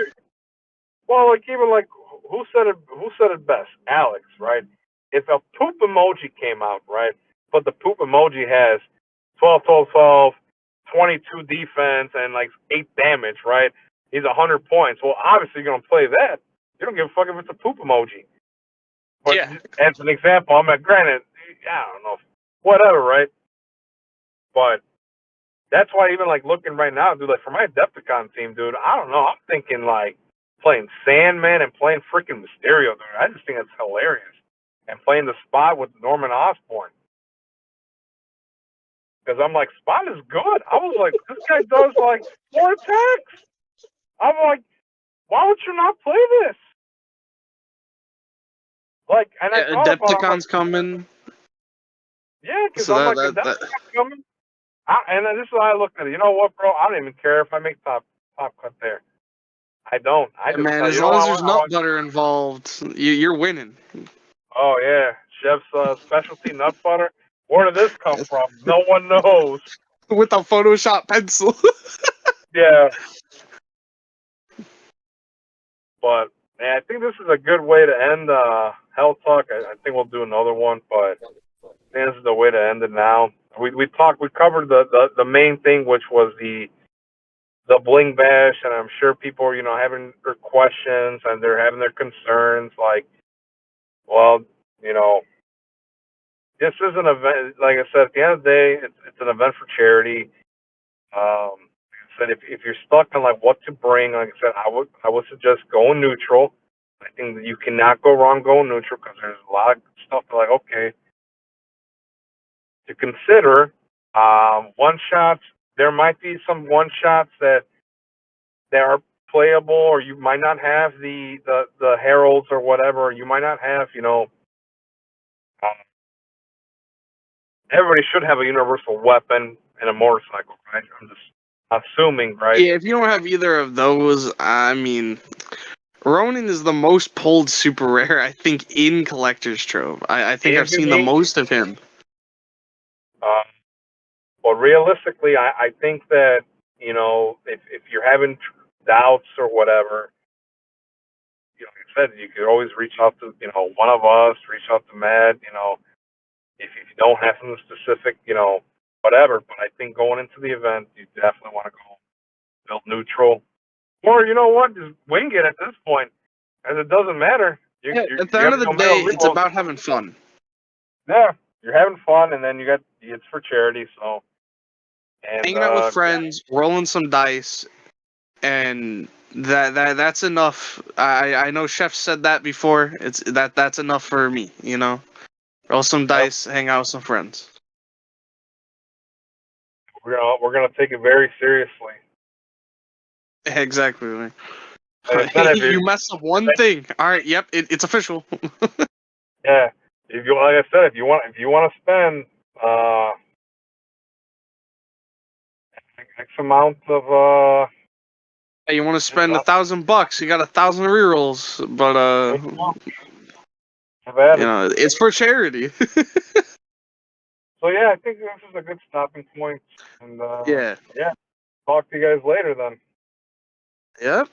well, like even like who said it best? Alex, right? If a poop emoji came out, right? But the poop emoji has 12, 12, 12, 22 defense and like 8 damage, right? He's 100 points. Well, obviously you're gonna play that. You don't give a fuck if it's a poop emoji. But Yeah. as an example, I'm at granted, I don't know, whatever, right? But that's why even like looking right now, dude, like for my Adepticon team, dude, I don't know. I'm thinking like playing Sandman and playing freaking Mysterio, dude. I just think it's hilarious. And playing the Spot with Norman Osborn. Because I'm like, Spot is good. I was like, this guy does like 4 attacks. I'm like, why would you not play this? Like, and I Yeah, thought about it, I'm like, Adepticon's coming. yeah, because So I'm like, that Adepticon's coming. And then this is how I looked at it. You know what, bro? I don't even care if I make top cut there. I don't. I yeah, just man, tell as you know long as what there's I nut want. butter involved, you're winning. Oh yeah, chef's specialty nut butter. Where did this come from? No one knows. With a Photoshop pencil. Yeah, but I think this is a good way to end Hell Talk. I think we'll do another one, but I think this is the way to end it now. We covered the main thing, which was the bling bash, and I'm sure people are having their questions and they're having their concerns. Like, well, you know, this is an event. Like I said, at the end of the day, it's an event for charity. Like I said if you're stuck on like what to bring, like I said, I would suggest going neutral. I think that you cannot go wrong going neutral because there's a lot of stuff that, like, okay, to consider. One shots, there might be some one shots that are playable, or you might not have the heralds or whatever. You might not have, um, everybody should have a universal weapon and a motorcycle, right? I'm just assuming, right? Yeah, if you don't have either of those, I mean, Ronin is the most pulled super rare, I think, in Collector's Trove. I think I've Is seen the unique. most of him. Well, realistically, I think that, if you're having doubts or whatever, like I said, you could always reach out to, one of us, reach out to Matt, if you don't have something specific, whatever. But I think going into the event, you definitely want to go build neutral. Or, you know what, just wing it at this point, as it doesn't matter. Yeah, at the You end have of the no day, metal it's rerolls. about having fun. Yeah, you're having fun, and then it's for charity, so. And, Hanging out with friends, rolling some dice, and that's enough. I know Chef said that before. That's enough for me, Roll some yep, dice, hang out with some friends. we're gonna take it very seriously. Exactly. And then if You mess up one thing. All right, yep, it's official. yeah, if you, like I said, if you want to spend X amount of Hey, you want to spend $1,000? You got 1,000 rerolls, but have at it. it's for charity. So yeah, I think this is a good stopping point. And Yeah. yeah, talk to you guys later then. Yep.